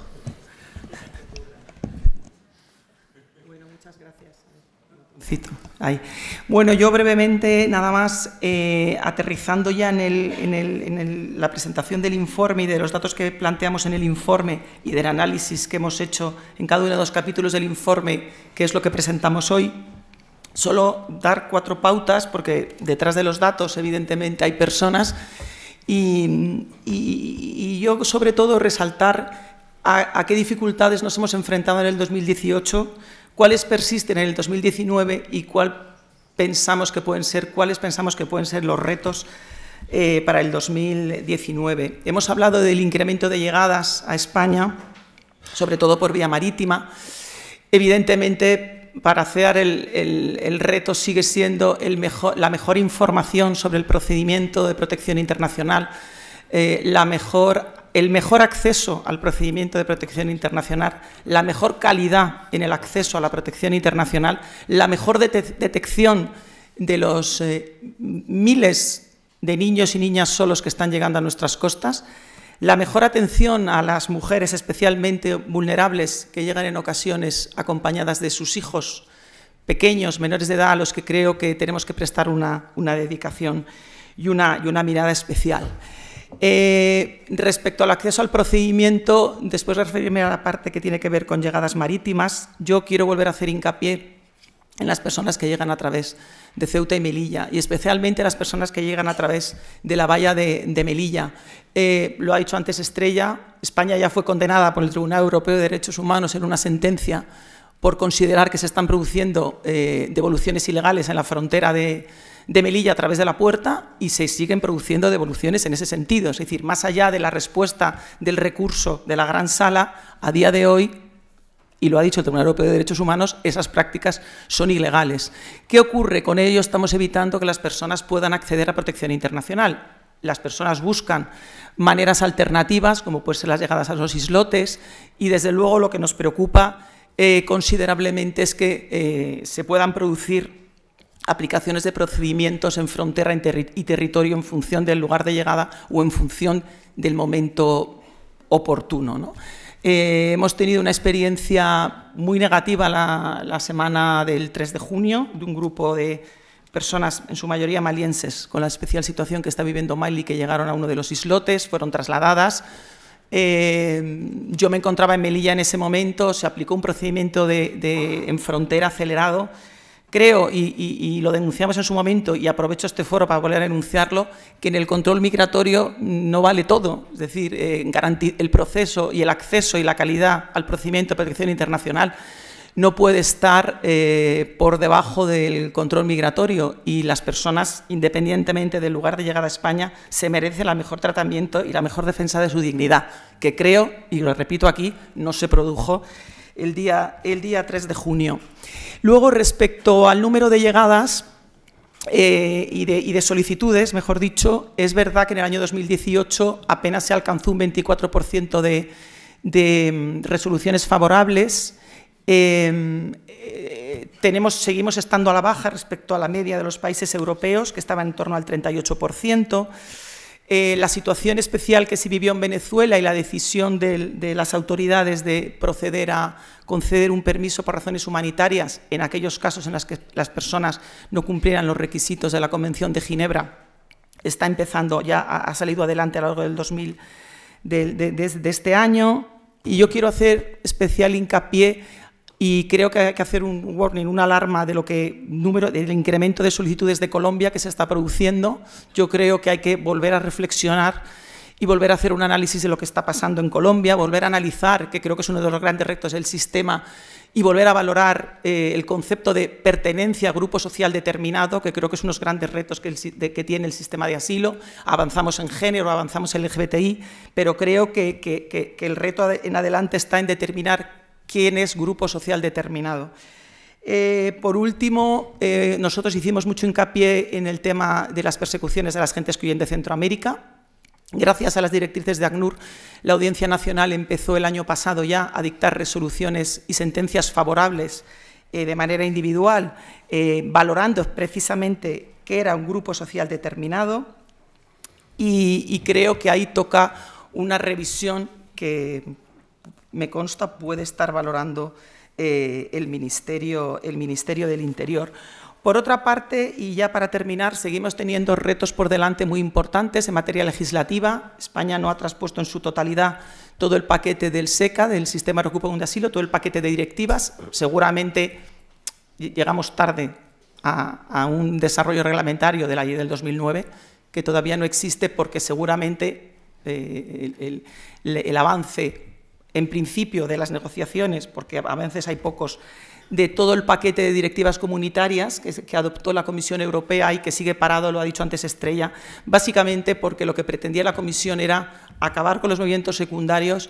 Ahí. Bueno, yo brevemente, nada más, aterrizando ya en la presentación del informe y de los datos que planteamos en el informe y del análisis que hemos hecho en cada uno de los capítulos del informe, que es lo que presentamos hoy, solo dar 4 pautas, porque detrás de los datos, evidentemente, hay personas, y yo, sobre todo, resaltar a qué dificultades nos hemos enfrentado en el 2018, cuáles persisten en el 2019 y cuáles pensamos que pueden ser los retos para el 2019. Hemos hablado del incremento de llegadas a España, sobre todo por vía marítima. Evidentemente, para CEAR el reto sigue siendo la mejor información sobre el procedimiento de protección internacional, el mejor acceso al procedimiento de protección internacional, la mejor calidad en el acceso a la protección internacional, la mejor detección de los miles de niños y niñas solos que están llegando a nuestras costas, la mejor atención a las mujeres especialmente vulnerables que llegan en ocasiones acompañadas de sus hijos pequeños, menores de edad, a los que creo que tenemos que prestar una dedicación y una mirada especial. Respecto al acceso al procedimiento, después de referirme a la parte que tiene que ver con llegadas marítimas, yo quiero volver a hacer hincapié en las personas que llegan a través de Ceuta y Melilla, y especialmente las personas que llegan a través de la valla de Melilla. Lo ha dicho antes Estrella, España ya fue condenada por el Tribunal Europeo de Derechos Humanos en una sentencia por considerar que se están produciendo devoluciones ilegales en la frontera de Melilla a través de la puerta, y se siguen produciendo devoluciones en ese sentido. Es decir, más allá de la respuesta del recurso de la Gran Sala, a día de hoy, y lo ha dicho el Tribunal Europeo de Derechos Humanos, esas prácticas son ilegales. ¿Qué ocurre? Con ello estamos evitando que las personas puedan acceder a protección internacional. Las personas buscan maneras alternativas, como pueden ser las llegadas a los islotes, y desde luego lo que nos preocupa considerablemente es que se puedan producir aplicaciones de procedimientos en frontera y territorio en función del lugar de llegada o en función del momento oportuno, ¿no? Hemos tenido una experiencia muy negativa la semana del 3 de junio de un grupo de personas, en su mayoría malienses, con la especial situación que está viviendo Mali, que llegaron a uno de los islotes, fueron trasladadas. Yo me encontraba en Melilla en ese momento, se aplicó un procedimiento en frontera acelerado. Creo, y lo denunciamos en su momento, y aprovecho este foro para volver a denunciarlo, que en el control migratorio no vale todo. Es decir, el proceso y el acceso y la calidad al procedimiento de protección internacional no puede estar por debajo del control migratorio, y las personas, independientemente del lugar de llegada a España, se merecen el mejor tratamiento y la mejor defensa de su dignidad, que creo, y lo repito aquí, no se produjo el día 3 de junio. Luego, respecto al número de llegadas y de solicitudes, mejor dicho, es verdad que en el año 2018 apenas se alcanzó un 24% de resoluciones favorables. seguimos estando a la baja respecto a la media de los países europeos, que estaba en torno al 38%. La situación especial que se vivió en Venezuela y la decisión de las autoridades de proceder a conceder un permiso por razones humanitarias en aquellos casos en los que las personas no cumplieran los requisitos de la Convención de Ginebra está empezando, ya ha salido adelante a lo largo del de este año. Y yo quiero hacer especial hincapié y creo que hay que hacer un warning, una alarma de del incremento de solicitudes de Colombia que se está produciendo. Yo creo que hay que volver a reflexionar y volver a hacer un análisis de lo que está pasando en Colombia, volver a analizar, que creo que es uno de los grandes retos del sistema, y volver a valorar el concepto de pertenencia a grupo social determinado, que creo que es uno de los grandes retos que tiene el sistema de asilo. Avanzamos en género, avanzamos en LGBTI, pero creo que el reto en adelante está en determinar quién es grupo social determinado. Por último, nosotros hicimos mucho hincapié en el tema de las persecuciones de las gentes que huyen de Centroamérica. Gracias a las directrices de ACNUR, la Audiencia Nacional empezó el año pasado ya a dictar resoluciones y sentencias favorables de manera individual, valorando precisamente qué era un grupo social determinado, y creo que ahí toca una revisión que me consta puede estar valorando el Ministerio del Interior. Por otra parte, y ya para terminar, seguimos teniendo retos por delante muy importantes en materia legislativa. España no ha traspuesto en su totalidad todo el paquete del SECA, del Sistema Europeo Común de Asilo, todo el paquete de directivas. Seguramente llegamos tarde a un desarrollo reglamentario de la ley del 2009, que todavía no existe porque seguramente el avance, en principio, de las negociaciones, porque a veces hay pocos, de todo el paquete de directivas comunitarias que adoptó la Comisión Europea y que sigue parado, lo ha dicho antes Estrella, básicamente porque lo que pretendía la Comisión era acabar con los movimientos secundarios,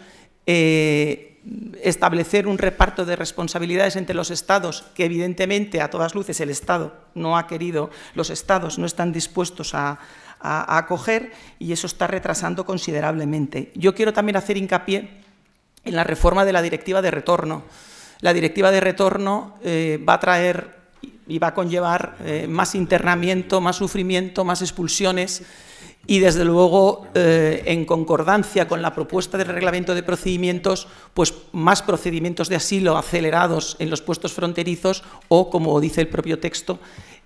establecer un reparto de responsabilidades entre los Estados, que evidentemente a todas luces el Estado no ha querido, los Estados no están dispuestos a acoger, y eso está retrasando considerablemente. Yo quiero también hacer hincapié en la reforma de la Directiva de Retorno. La Directiva de Retorno va a traer y va a conllevar más internamiento, más sufrimiento, más expulsiones, y desde luego en concordancia con la propuesta del reglamento de procedimientos, pues más procedimientos de asilo acelerados en los puestos fronterizos o, como dice el propio texto,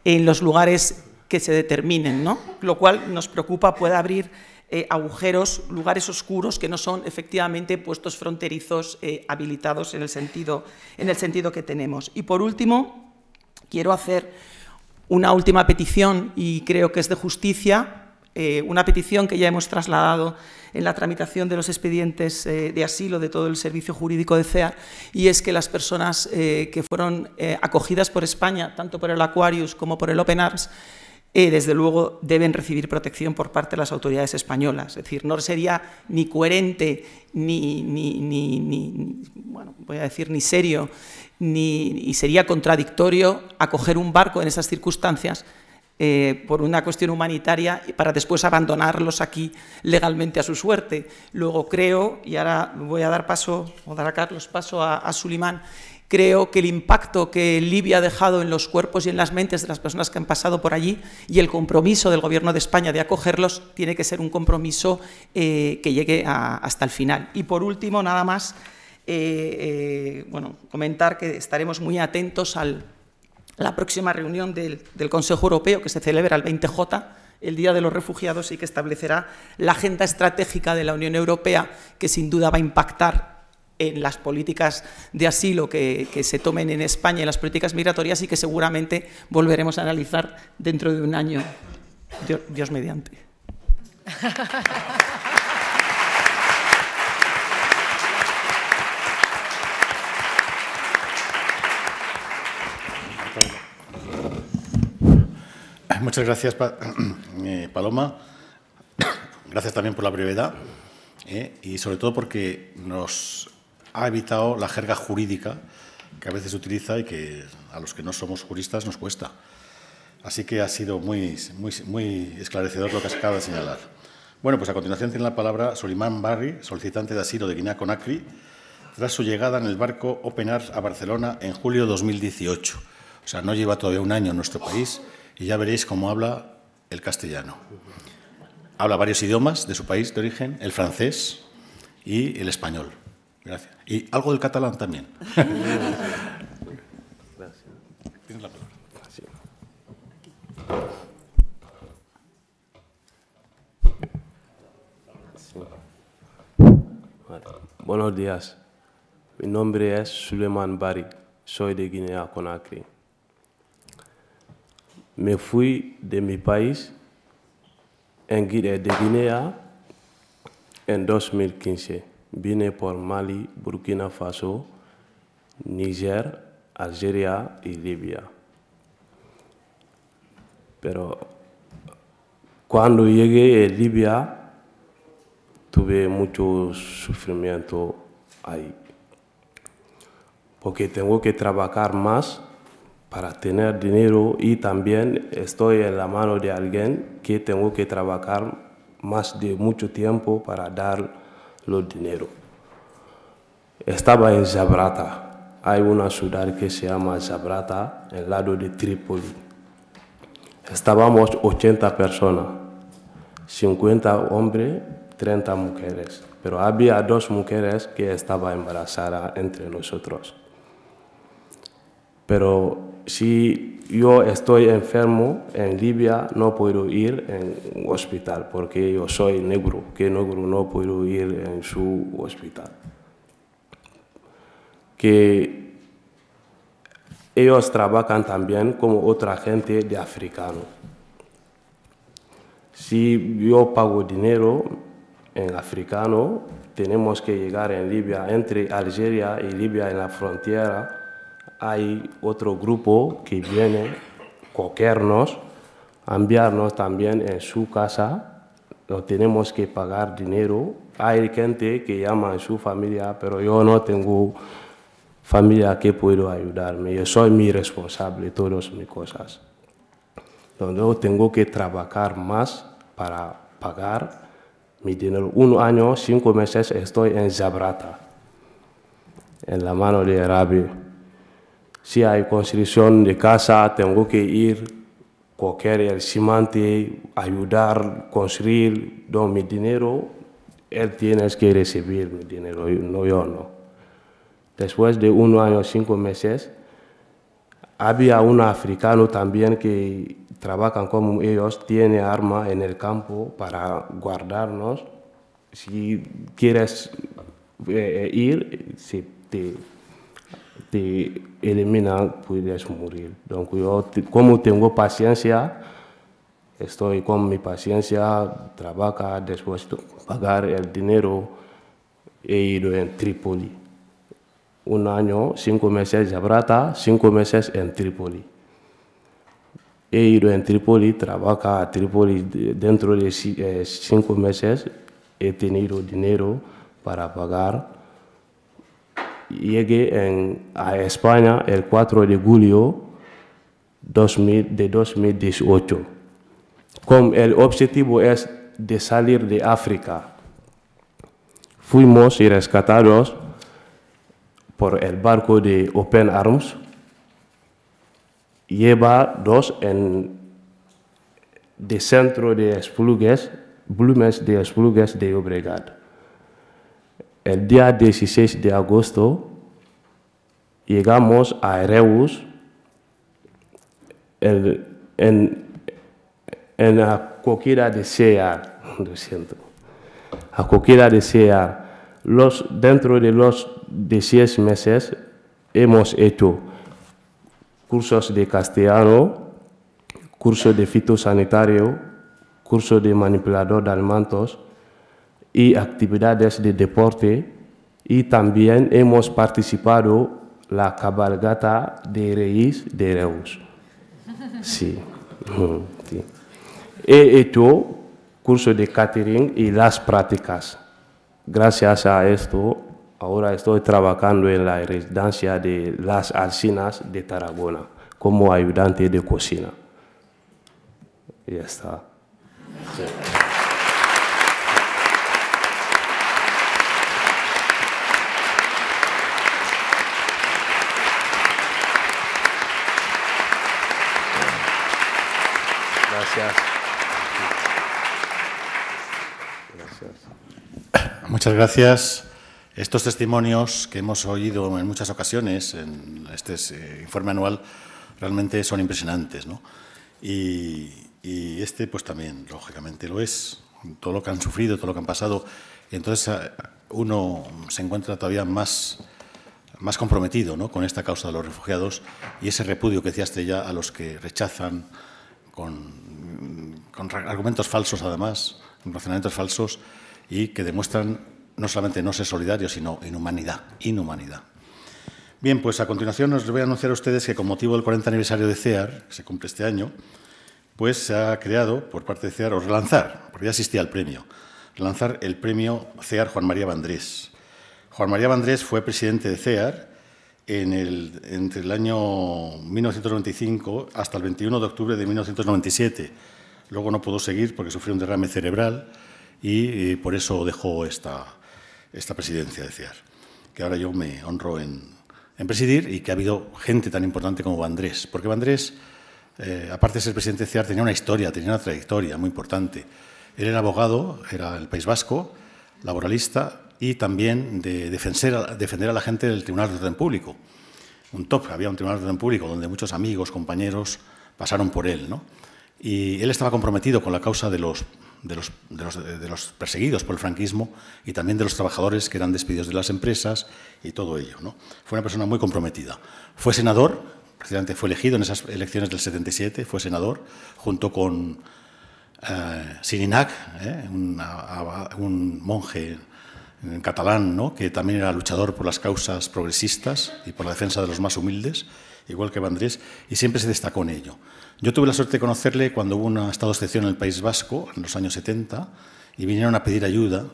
en los lugares que se determinen, ¿no? Lo cual nos preocupa, puede abrir agujeros, lugares oscuros que no son efectivamente puestos fronterizos habilitados en el sentido que tenemos. Y por último, quiero hacer una última petición, y creo que es de justicia, una petición que ya hemos trasladado en la tramitación de los expedientes de asilo de todo el servicio jurídico de CEAR, y es que las personas que fueron acogidas por España, tanto por el Aquarius como por el Open Arms, desde luego deben recibir protección por parte de las autoridades españolas. Es decir, no sería ni coherente, bueno, voy a decir, ni serio, y sería contradictorio acoger un barco en esas circunstancias por una cuestión humanitaria para después abandonarlos aquí legalmente a su suerte. Luego creo, y ahora voy a dar paso, o dar a Carlos paso a Sulimán, creo que el impacto que Libia ha dejado en los cuerpos y en las mentes de las personas que han pasado por allí, y el compromiso del Gobierno de España de acogerlos, tiene que ser un compromiso que llegue hasta el final. Y por último, nada más, bueno, comentar que estaremos muy atentos a la próxima reunión del Consejo Europeo, que se celebra el 20J, el Día de los Refugiados, y que establecerá la agenda estratégica de la Unión Europea, que sin duda va a impactar en las políticas de asilo que se tomen en España, en las políticas migratorias, y que seguramente volveremos a analizar dentro de un año, Dios mediante. Muchas gracias, Paloma. Gracias también por la brevedad y sobre todo porque nos ha evitado la jerga jurídica que a veces se utiliza y que a los que no somos juristas nos cuesta. Así que ha sido muy esclarecedor lo que acaba de señalar. Bueno, pues a continuación tiene la palabra Sulimán Barri, solicitante de asilo de Guinea-Conakry, tras su llegada en el barco Open Arms a Barcelona en julio de 2018. O sea, no lleva todavía un año en nuestro país y ya veréis cómo habla el castellano. Habla varios idiomas de su país de origen, el francés y el español. Gracias. Y algo del catalán también. Gracias. Tienes la palabra. Sí. Sí. Vale. Buenos días. Mi nombre es Suleiman Bari. Soy de Guinea-Conakry. Me fui de mi país de Guinea en 2015. Vine por Mali, Burkina Faso, Níger, Algeria y Libia. Pero cuando llegué a Libia, tuve mucho sufrimiento ahí. Porque tengo que trabajar más para tener dinero y también estoy en la mano de alguien que tengo que trabajar más de mucho tiempo para dar los dinero. Estaba en Zabrata. Hay una ciudad que se llama Zabrata, al lado de Trípoli. Estábamos 80 personas, 50 hombres, 30 mujeres. Pero había 2 mujeres que estaban embarazadas entre nosotros. Pero si yo estoy enfermo en Libia, no puedo ir en hospital porque yo soy negro, que negro no puedo ir en su hospital. Que ellos trabajan también como otra gente de africano. Si yo pago dinero en africano, tenemos que llegar en Libia, entre Algeria y Libia en la frontera. Hay otro grupo que viene a cogernos, a enviarnos también en su casa. No tenemos que pagar dinero. Hay gente que llama a su familia, pero yo no tengo familia que puedo ayudarme. Yo soy mi responsable de todas mis cosas. Entonces, yo tengo que trabajar más para pagar mi dinero. 1 año, 5 meses estoy en Zabrata, en la mano de Rabi. Si hay construcción de casa, tengo que ir, coger el cimento, ayudar, construir. Don mi dinero, él tiene que recibir mi dinero, no yo no. Después de 1 año, 5 meses, había un africano también que trabaja como ellos, tiene arma en el campo para guardarnos. Si quieres ir, si te eliminan, puedes morir. Entonces, yo, como tengo paciencia, estoy con mi paciencia, trabajo, después de pagar el dinero, he ido en Trípoli. 1 año, 5 meses en Zabrata, 5 meses en Trípoli. He ido en Trípoli, trabajo a Trípoli dentro de 5 meses, he tenido dinero para pagar. Llegué a España el 4 de julio de 2018. Como el objetivo es de salir de África, fuimos rescatados por el barco de Open Arms. Lleva 2 de centro de Esplugues, Blumes de Esplugues de Llobregat. El día 16 de agosto llegamos a Reus en la acogida de Sear. Lo siento. Acogida de Sear. Dentro de los 16 meses hemos hecho cursos de castellano, cursos de fitosanitario, cursos de manipulador de alimentos y actividades de deporte, y también hemos participado en la cabalgata de Reyes de Reus. Sí. Sí. He hecho cursos de catering y las prácticas. Gracias a esto, ahora estoy trabajando en la residencia de Las Alsinas de Tarragona como ayudante de cocina. Y ya está. Sí. Gracias. Muchas gracias. Estos testimonios que hemos oído en muchas ocasiones en este informe anual realmente son impresionantes, ¿no? Y este, pues también, lógicamente, lo es. Todo lo que han sufrido, todo lo que han pasado. Y entonces uno se encuentra todavía más comprometido, ¿no?, con esta causa de los refugiados y ese repudio que decía Estrella a los que rechazan con argumentos falsos, además, con razonamientos falsos, y que demuestran no solamente no ser solidarios, sino inhumanidad. Bien, pues a continuación os voy a anunciar a ustedes que con motivo del 40 aniversario de CEAR, que se cumple este año, pues se ha creado por parte de CEAR, o relanzar, porque ya existía el premio, relanzar el premio CEAR Juan María Vandrés. Juan María Vandrés fue presidente de CEAR entre el año 1995 hasta el 21 de octubre de 1997. Luego no pudo seguir porque sufrió un derrame cerebral y por eso dejó esta presidencia de CEAR, que ahora yo me honro en presidir, y que ha habido gente tan importante como Vandrés. Porque Vandrés, aparte de ser presidente de CEAR, tenía una historia, tenía una trayectoria muy importante. Él era abogado, era del País Vasco, laboralista, y también de defender a la gente del Tribunal de Orden Público. Había un Tribunal de Orden Público donde muchos amigos, compañeros pasaron por él, ¿no? Y él estaba comprometido con la causa de los perseguidos por el franquismo y también de los trabajadores que eran despedidos de las empresas y todo ello, ¿no? Fue una persona muy comprometida. Fue senador, precisamente fue elegido en esas elecciones del 77, fue senador, junto con Sirinac, un monje en catalán, ¿no?, que también era luchador por las causas progresistas y por la defensa de los más humildes, igual que Vandrés, y siempre se destacó en ello. Yo tuve la suerte de conocerle cuando hubo un estado de excepción en el País Vasco, en los años 70, y vinieron a pedir ayuda.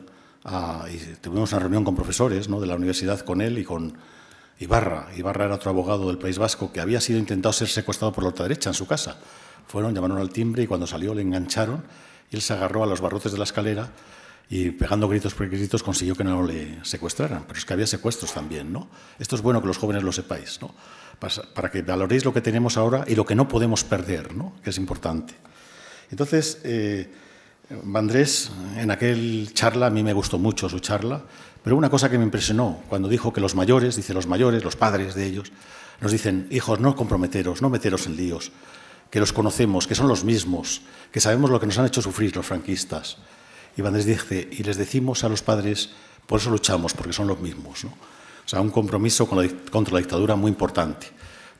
Y tuvimos una reunión con profesores, ¿no?, de la universidad con él y con Ibarra. Ibarra era otro abogado del País Vasco que había sido intentado ser secuestrado por la ultraderecha en su casa. Llamaron al timbre y cuando salió le engancharon y él se agarró a los barrotes de la escalera y pegando gritos por gritos consiguió que no le secuestraran. Pero es que había secuestros también, ¿no? Esto es bueno que los jóvenes lo sepáis, ¿no?, para que valoréis lo que tenemos ahora y lo que no podemos perder, ¿no?, que es importante. Entonces, Vandrés, en aquel charla, a mí me gustó mucho su charla, pero una cosa que me impresionó, cuando dijo que los mayores, los padres de ellos, nos dicen: hijos, no comprometeros, no meteros en líos, que los conocemos, que son los mismos, que sabemos lo que nos han hecho sufrir los franquistas. Y Vandrés dice: y les decimos a los padres, por eso luchamos, porque son los mismos, ¿no? O sea, un compromiso contra la dictadura muy importante.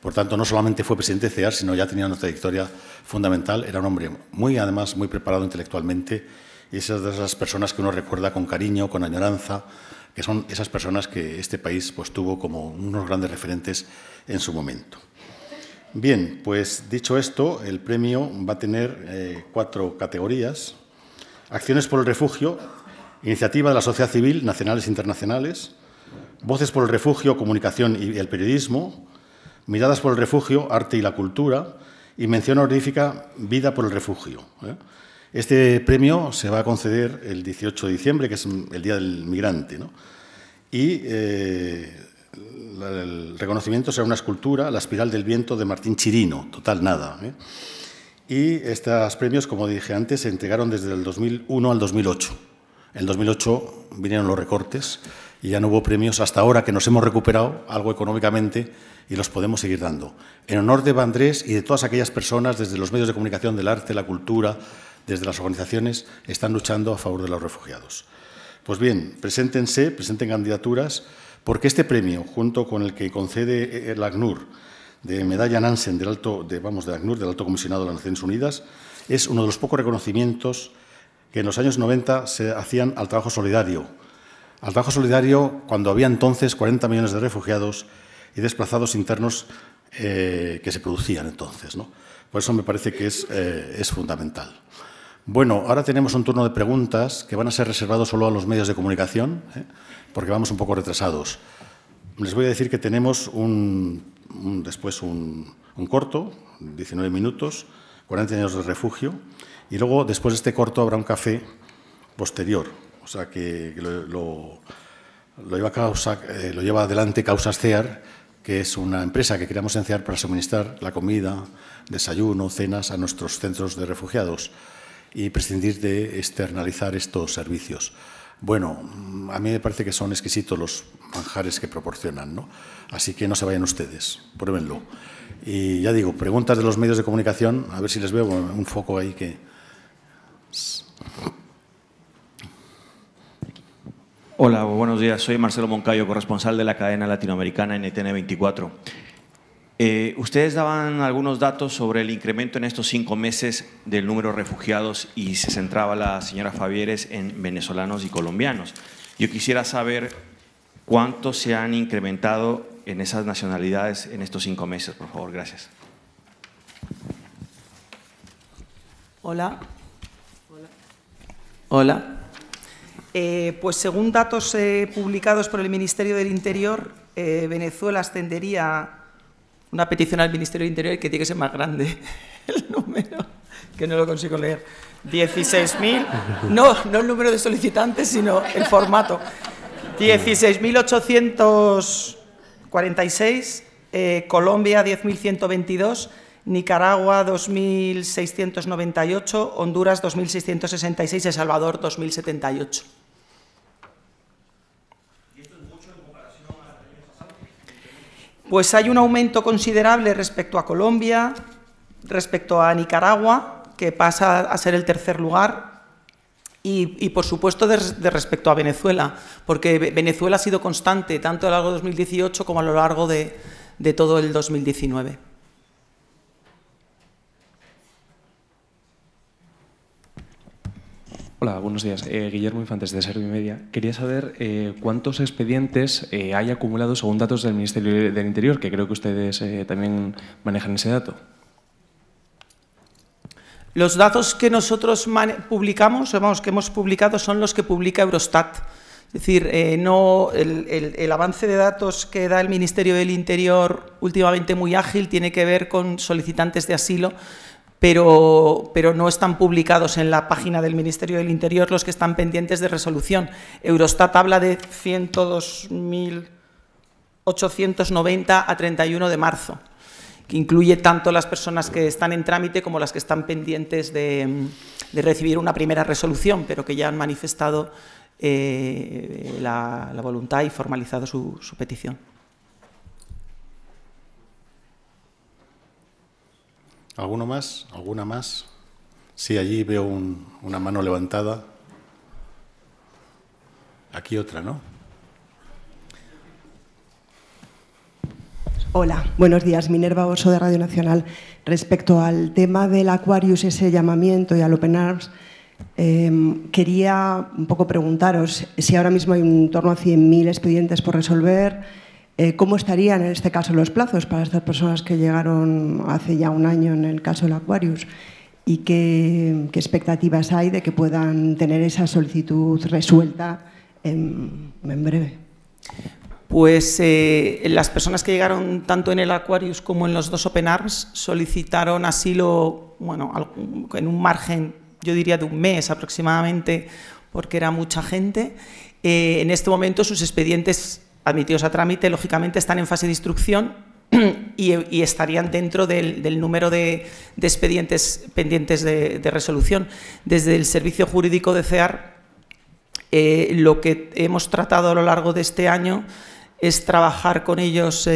Por tanto, no solamente fue presidente de CEAR, sino ya tenía una trayectoria fundamental. Era un hombre además muy preparado intelectualmente, y esas de esas personas que uno recuerda con cariño, con añoranza, que son esas personas que este país pues tuvo como unos grandes referentes en su momento. Bien, pues dicho esto, el premio va a tener 4 categorías: acciones por el refugio, iniciativa de la sociedad civil, nacionales e internacionales; voces por el refugio, comunicación y el periodismo; miradas por el refugio, arte y la cultura; y mención honorífica, vida por el refugio. Este premio se va a conceder el 18 de diciembre, que es el Día del Migrante, ¿no? Y el reconocimiento será una escultura, La espiral del viento, de Martín Chirino, total nada. Y estos premios, como dije antes, se entregaron desde el 2001 al 2008. En el 2008 vinieron los recortes y ya no hubo premios hasta ahora, que nos hemos recuperado algo económicamente y los podemos seguir dando. En honor de Vandrés y de todas aquellas personas, desde los medios de comunicación, del arte, la cultura, desde las organizaciones, están luchando a favor de los refugiados. Pues bien, presenten candidaturas, porque este premio, junto con el que concede el ACNUR, de medalla Nansen del Alto Comisionado de las Naciones Unidas, es uno de los pocos reconocimientos que en los años 90 se hacían al trabajo solidario. Al trabajo solidario cuando había entonces 40 millones de refugiados y desplazados internos que se producían entonces, ¿no? Por eso me parece que es fundamental. Bueno, ahora tenemos un turno de preguntas que van a ser reservados solo a los medios de comunicación, porque vamos un poco retrasados. Les voy a decir que tenemos después un corto, 19 minutos, 40 años de refugio, y luego, después de este corto, habrá un café posterior. O sea, que lo lleva adelante Causas CEAR, que es una empresa que queríamos iniciar para suministrar la comida, desayuno, cenas a nuestros centros de refugiados y prescindir de externalizar estos servicios. Bueno, a mí me parece que son exquisitos los manjares que proporcionan, ¿no? Así que no se vayan ustedes, pruébenlo. Y ya digo, preguntas de los medios de comunicación, a ver si les veo un foco ahí que... Hola, buenos días. Soy Marcelo Moncayo, corresponsal de la cadena latinoamericana NTN24. Ustedes daban algunos datos sobre el incremento en estos 5 meses del número de refugiados y se centraba la señora Favieres en venezolanos y colombianos. Yo quisiera saber cuántos se han incrementado en esas nacionalidades en estos 5 meses, por favor. Gracias. Hola. Hola. Pues según datos publicados por el Ministerio del Interior, Venezuela ascendería una petición al Ministerio del Interior que tiene que ser más grande el número, que no lo consigo leer. 16.000, no el número de solicitantes, sino el formato. 16.846, Colombia 10.122, Nicaragua 2.698, Honduras 2.666, El Salvador 2.078. Pues hay un aumento considerable respecto a Colombia, respecto a Nicaragua, que pasa a ser el tercer lugar, y por supuesto de respecto a Venezuela, porque Venezuela ha sido constante tanto a lo largo de 2018 como a lo largo de todo el 2019. Hola, buenos días. Guillermo Infantes, de Servimedia. Quería saber cuántos expedientes hay acumulados según datos del Ministerio del Interior, que creo que ustedes también manejan ese dato. Los datos que nosotros publicamos, que hemos publicado, son los que publica Eurostat. Es decir, no, el avance de datos que da el Ministerio del Interior, últimamente muy ágil, tiene que ver con solicitantes de asilo, pero no están publicados en la página del Ministerio del Interior los que están pendientes de resolución. Eurostat habla de 102.890 a 31 de marzo, que incluye tanto las personas que están en trámite como las que están pendientes de recibir una primera resolución, pero que ya han manifestado la voluntad y formalizado su petición. ¿Alguno más? ¿Alguna más? Sí, allí veo una mano levantada. Aquí otra, ¿no? Hola, buenos días. Minerva Oso, de Radio Nacional. Respecto al tema del Aquarius, ese llamamiento, y al Open Arms, quería un poco preguntaros si ahora mismo hay en torno a 100.000 expedientes por resolver. ¿Cómo estarían en este caso los plazos para estas personas que llegaron hace ya un año en el caso del Aquarius? ¿Y qué expectativas hay de que puedan tener esa solicitud resuelta en breve? Pues las personas que llegaron tanto en el Aquarius como en los 2 Open Arms solicitaron asilo, bueno, en un margen, yo diría, de un mes aproximadamente, porque era mucha gente. En este momento sus expedientes admitidos a trámite, lógicamente, están en fase de instrucción y estarían dentro del número de expedientes pendientes de resolución. Desde el Servicio Jurídico de CEAR, lo que hemos tratado a lo largo de este año es trabajar con ellos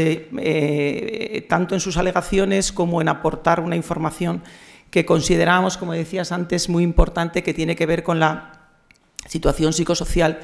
tanto en sus alegaciones como en aportar una información que consideramos, como decías antes, muy importante, que tiene que ver con la situación psicosocial,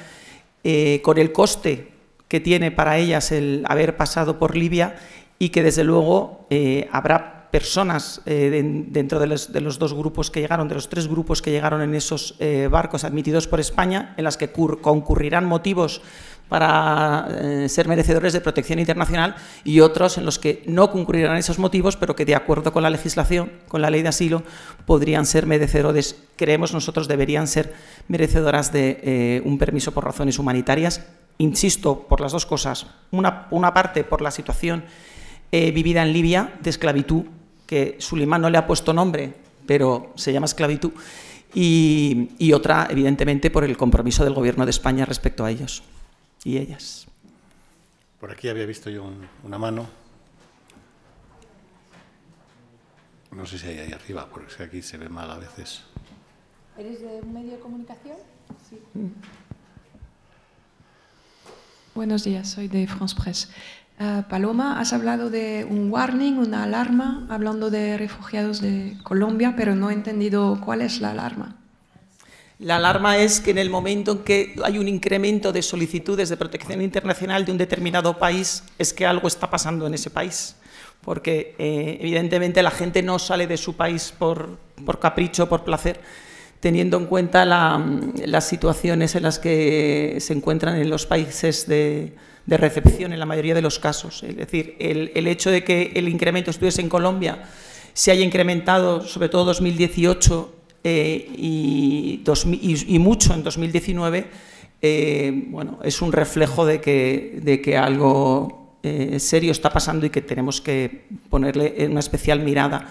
con el coste que tiene para ellas el haber pasado por Libia, y que desde luego habrá personas dentro de los 2 grupos que llegaron, de los 3 grupos que llegaron en esos barcos admitidos por España, en las que concurrirán motivos para ser merecedores de protección internacional, y otros en los que no concurrirán esos motivos, pero que de acuerdo con la legislación, con la ley de asilo, podrían ser merecedores, creemos nosotros, deberían ser merecedoras de un permiso por razones humanitarias. Insisto, por las 2 cosas. Una parte por la situación vivida en Libia de esclavitud, que Sulimán no le ha puesto nombre, pero se llama esclavitud, y otra, evidentemente, por el compromiso del Gobierno de España respecto a ellos y ellas. Por aquí había visto yo una mano. No sé si hay ahí arriba, porque es que aquí se ve mal a veces. ¿Eres de un medio de comunicación? Sí. Buenos días, soy de France Presse. Paloma, has hablado de un warning, una alarma, hablando de refugiados de Colombia, pero no he entendido cuál es la alarma. La alarma es que en el momento en que hay un incremento de solicitudes de protección internacional de un determinado país, es que algo está pasando en ese país. Porque evidentemente la gente no sale de su país por capricho, por placer, teniendo en cuenta las situaciones en las que se encuentran en los países de recepción en la mayoría de los casos. Es decir, el hecho de que el incremento estuviese en Colombia se haya incrementado, sobre todo 2018 y mucho en 2019, bueno, es un reflejo de que algo serio está pasando y que tenemos que ponerle una especial mirada.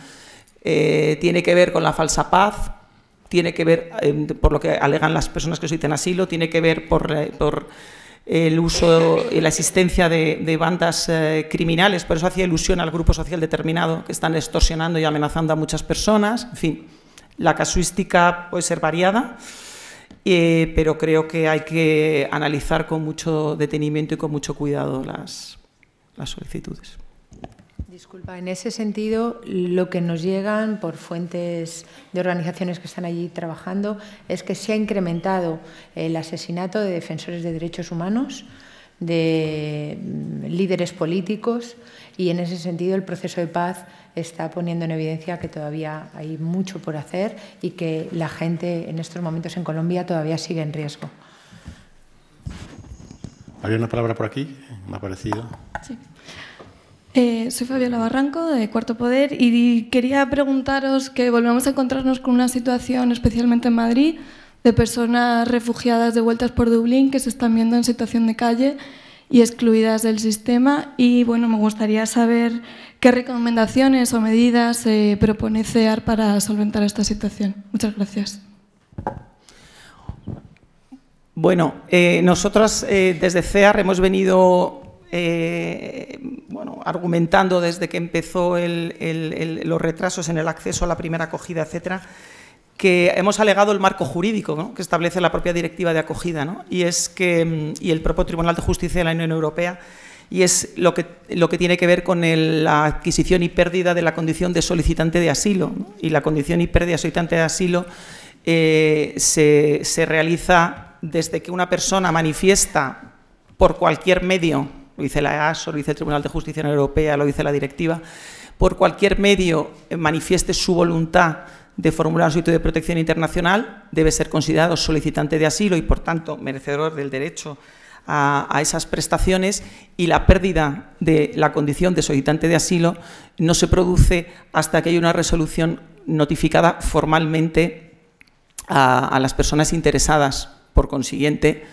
Tiene que ver con la falsa paz, tiene que ver, por lo que alegan las personas que solicitan asilo, tiene que ver por el uso y la existencia de bandas criminales, por eso hacía ilusión al grupo social determinado, que están extorsionando y amenazando a muchas personas. En fin, la casuística puede ser variada, pero creo que hay que analizar con mucho detenimiento y con mucho cuidado las solicitudes. Disculpa, en ese sentido, lo que nos llegan por fuentes de organizaciones que están allí trabajando es que se ha incrementado el asesinato de defensores de derechos humanos, de líderes políticos, y en ese sentido el proceso de paz está poniendo en evidencia que todavía hay mucho por hacer y que la gente en estos momentos en Colombia todavía sigue en riesgo. ¿Había una palabra por aquí? Me ha parecido. Sí. Soy Fabiola Barranco, de Cuarto Poder, y quería preguntaros que volvemos a encontrarnos con una situación, especialmente en Madrid, de personas refugiadas devueltas por Dublín que se están viendo en situación de calle y excluidas del sistema. Y bueno, me gustaría saber qué recomendaciones o medidas propone CEAR para solventar esta situación. Muchas gracias. Bueno, nosotros desde CEAR hemos venido argumentando desde que empezó los retrasos en el acceso a la primera acogida, etcétera, que hemos alegado el marco jurídico, ¿no?, que establece la propia directiva de acogida, ¿no?, y el propio Tribunal de Justicia de la Unión Europea, y es lo que tiene que ver con la adquisición y pérdida de la condición de solicitante de asilo, ¿no? Y la condición y pérdida de solicitante de asilo se realiza desde que una persona manifiesta por cualquier medio, lo dice la EASO, lo dice el Tribunal de Justicia de la Unión Europea, lo dice la directiva, por cualquier medio manifieste su voluntad de formular una solicitud de protección internacional, debe ser considerado solicitante de asilo y, por tanto, merecedor del derecho a esas prestaciones, y la pérdida de la condición de solicitante de asilo no se produce hasta que haya una resolución notificada formalmente a las personas interesadas. Por consiguiente,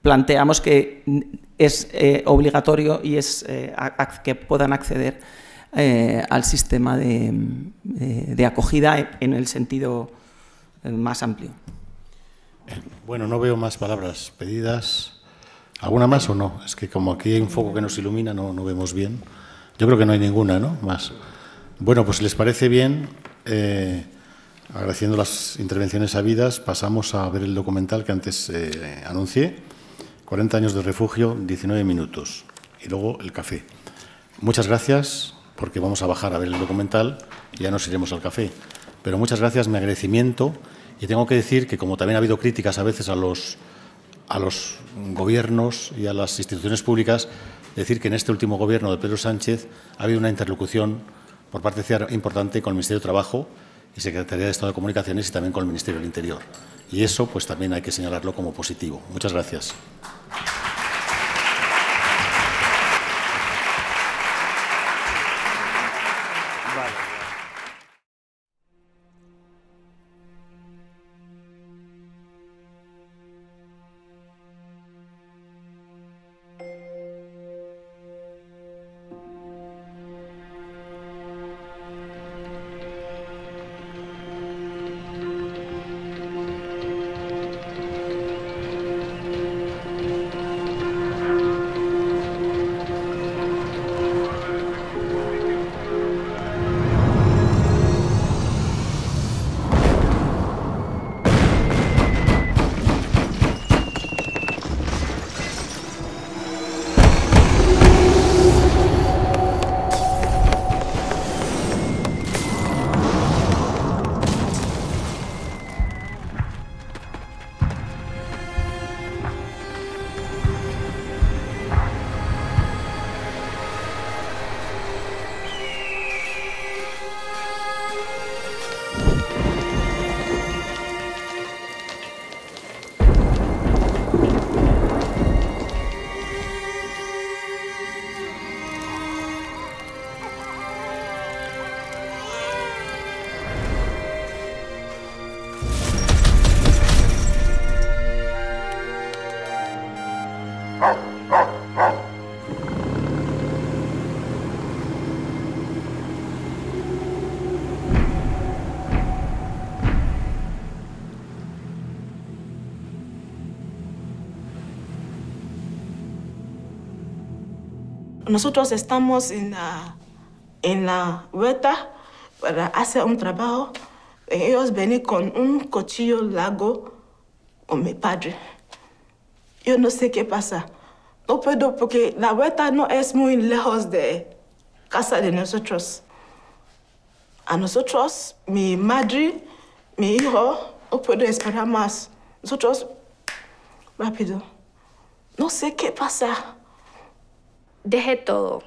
planteamos que es obligatorio y que puedan acceder al sistema de acogida en el sentido más amplio. Bueno, no veo más palabras pedidas. ¿Alguna más o no? Es que como aquí hay un foco que nos ilumina, no vemos bien. Yo creo que no hay ninguna, ¿no? Más. Bueno, pues si les parece bien, agradeciendo las intervenciones habidas, pasamos a ver el documental que antes anuncié. 40 años de refugio, 19 minutos. Y luego el café. Muchas gracias, porque vamos a bajar a ver el documental y ya nos iremos al café. Pero muchas gracias, mi agradecimiento. Y tengo que decir que, como también ha habido críticas a veces a los gobiernos y a las instituciones públicas, decir que en este último gobierno de Pedro Sánchez ha habido una interlocución por parte de CEAR importante con el Ministerio de Trabajo y Secretaría de Estado de Comunicaciones y también con el Ministerio del Interior. Y eso pues también hay que señalarlo como positivo. Muchas gracias. nosotros estamos en la huerta para hacer un trabajo. Ellos vienen con un cuchillo largo con mi padre. Yo no sé qué pasa. No puedo porque la huerta no es muy lejos de casa de nosotros. A nosotros, mi madre, mi hijo, no puedo esperar más. Nosotros, rápido. No sé qué pasa. Dejé todo.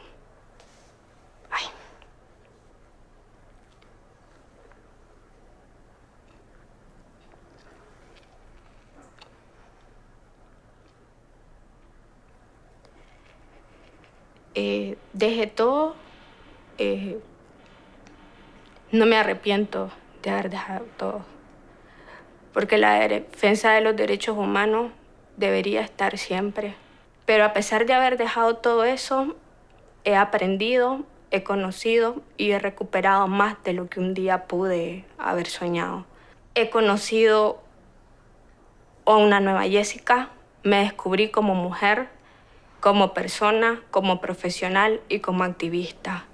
Ay. Dejé todo. No me arrepiento de haber dejado todo. Porque la defensa de los derechos humanos debería estar siempre. Pero a pesar de haber dejado todo eso, he aprendido, he conocido y he recuperado más de lo que un día pude haber soñado. He conocido a una nueva Jessica, me descubrí como mujer, como persona, como profesional y como activista.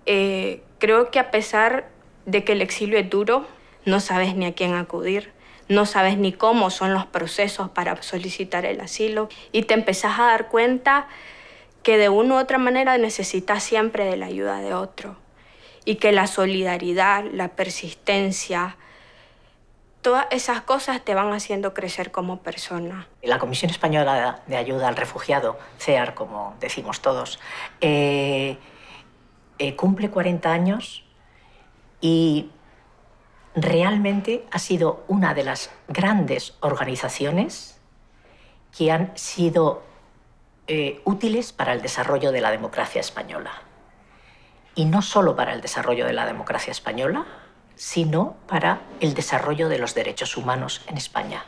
Creo que a pesar de que el exilio es duro, no sabes ni a quién acudir, no sabes ni cómo son los procesos para solicitar el asilo y te empezás a dar cuenta que de una u otra manera necesitas siempre de la ayuda de otro y que la solidaridad, la persistencia, todas esas cosas te van haciendo crecer como persona. La Comisión Española de Ayuda al Refugiado, CEAR, como decimos todos, cumple 40 años y realmente ha sido una de las grandes organizaciones que han sido útiles para el desarrollo de la democracia española. Y no solo para el desarrollo de la democracia española, sino para el desarrollo de los derechos humanos en España.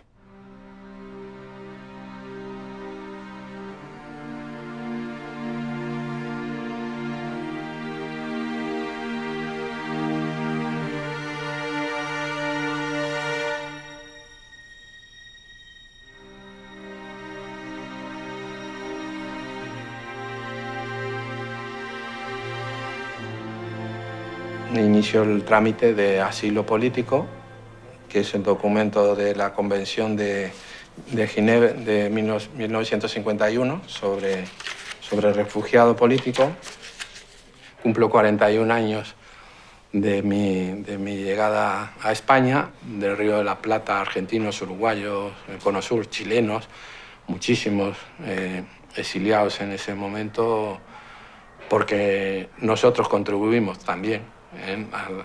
Inició el trámite de asilo político, que es el documento de la Convención de Ginebra de 1951 sobre refugiado político. Cumplo 41 años de mi llegada a España, del Río de la Plata, argentinos, uruguayos, el Cono Sur, chilenos, muchísimos exiliados en ese momento, porque nosotros contribuimos también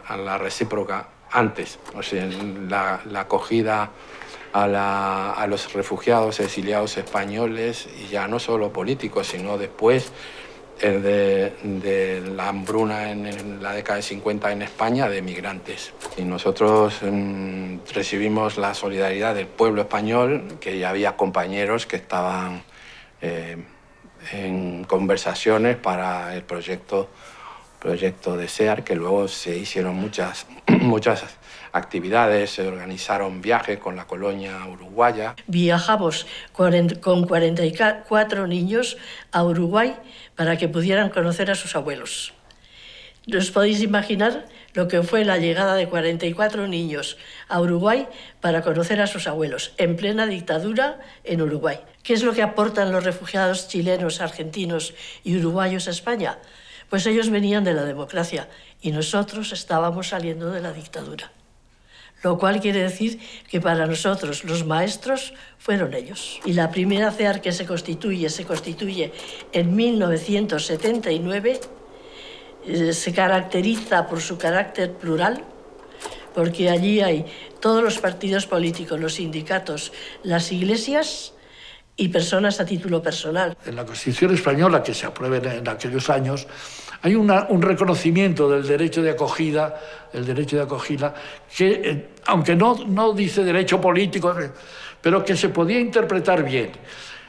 a la recíproca antes, o sea, la acogida a los refugiados, exiliados españoles, y ya no solo políticos, sino después de la hambruna en la década de 50 en España, de migrantes. Y nosotros recibimos la solidaridad del pueblo español, que ya había compañeros que estaban en conversaciones para el proyecto de SEAR, que luego se hicieron muchas actividades, se organizaron viajes con la colonia uruguaya. Viajamos con 44 niños a Uruguay para que pudieran conocer a sus abuelos. ¿Os podéis imaginar lo que fue la llegada de 44 niños a Uruguay para conocer a sus abuelos en plena dictadura en Uruguay? ¿Qué es lo que aportan los refugiados chilenos, argentinos y uruguayos a España? Pues ellos venían de la democracia y nosotros estábamos saliendo de la dictadura. Lo cual quiere decir que para nosotros los maestros fueron ellos. Y la primera CEAR que se constituye en 1979, se caracteriza por su carácter plural, porque allí hay todos los partidos políticos, los sindicatos, las iglesias y personas a título personal. En la Constitución española, que se aprueba en aquellos años, hay un reconocimiento del derecho de acogida, que, aunque no dice derecho político, pero que se podía interpretar bien.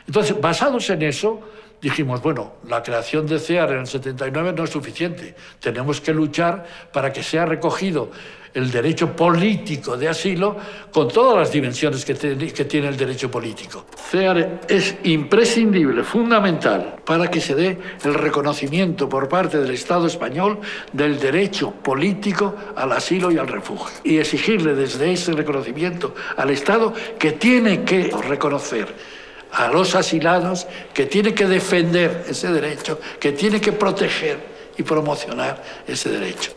Entonces, basados en eso, dijimos, bueno, la creación de CEAR en el 79 no es suficiente. Tenemos que luchar para que sea recogido el derecho político de asilo con todas las dimensiones que tiene el derecho político. CEAR es imprescindible, fundamental, para que se dé el reconocimiento por parte del Estado español del derecho político al asilo y al refugio. Y exigirle desde ese reconocimiento al Estado que tiene que reconocer a los asilados, que tiene que defender ese derecho, que tiene que proteger y promocionar ese derecho.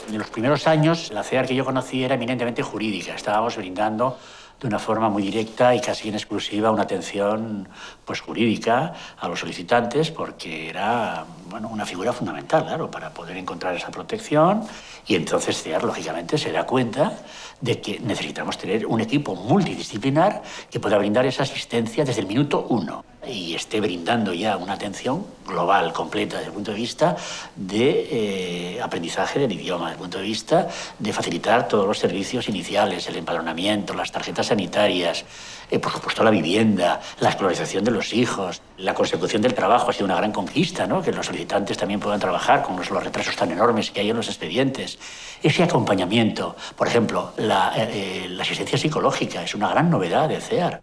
En los primeros años, la CEAR que yo conocí era eminentemente jurídica. Estábamos brindando de una forma muy directa y casi en exclusiva una atención pues, jurídica a los solicitantes, porque era bueno, una figura fundamental, claro, para poder encontrar esa protección. Y entonces CEAR, lógicamente, se da cuenta de que necesitamos tener un equipo multidisciplinar que pueda brindar esa asistencia desde el minuto 1 y esté brindando ya una atención global, completa, desde el punto de vista de aprendizaje del idioma, desde el punto de vista de facilitar todos los servicios iniciales, el empadronamiento, las tarjetas sanitarias, por supuesto la vivienda, la escolarización de los hijos, la consecución del trabajo ha sido una gran conquista, ¿no? Que los solicitantes también puedan trabajar con los retrasos tan enormes que hay en los expedientes. Ese acompañamiento, por ejemplo, la asistencia psicológica es una gran novedad de CEAR.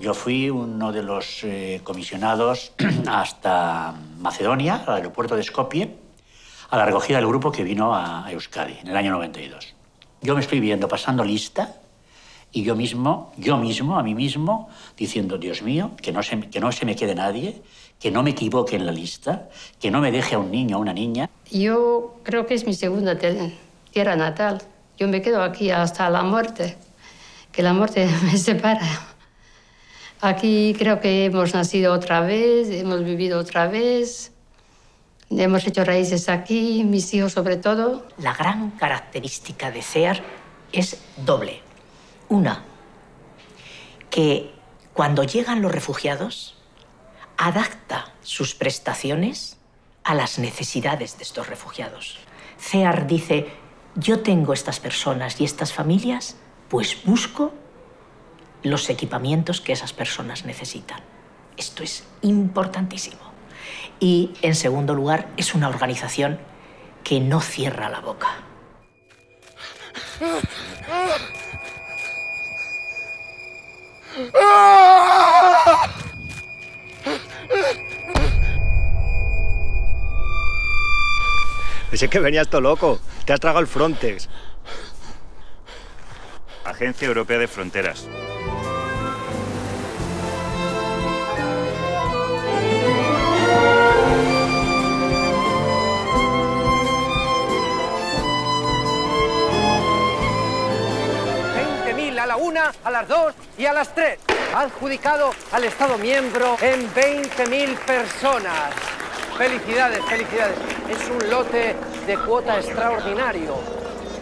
Yo fui uno de los comisionados hasta Macedonia, al aeropuerto de Skopje, a la recogida del grupo que vino a Euskadi en el año 92. Yo me estoy viendo pasando lista y yo mismo, a mí mismo, diciendo, Dios mío, que no se me quede nadie, que no me equivoque en la lista, que no me deje a un niño o una niña. Yo creo que es mi segunda tierra natal. Yo me quedo aquí hasta la muerte, que la muerte me separa. Aquí creo que hemos nacido otra vez, hemos vivido otra vez, hemos hecho raíces aquí, mis hijos sobre todo. La gran característica de CEAR es doble. Una, que cuando llegan los refugiados, adapta sus prestaciones a las necesidades de estos refugiados. CEAR dice, yo tengo estas personas y estas familias, pues busco los equipamientos que esas personas necesitan. Esto es importantísimo. Y, en segundo lugar, es una organización que no cierra la boca. Pensé que venías todo loco. Te has tragado el Frontex. Agencia Europea de Fronteras. A la 1, a las 2 y a las 3. Adjudicado al Estado miembro en 20.000 personas. Felicidades, felicidades. Es un lote de cuota extraordinario,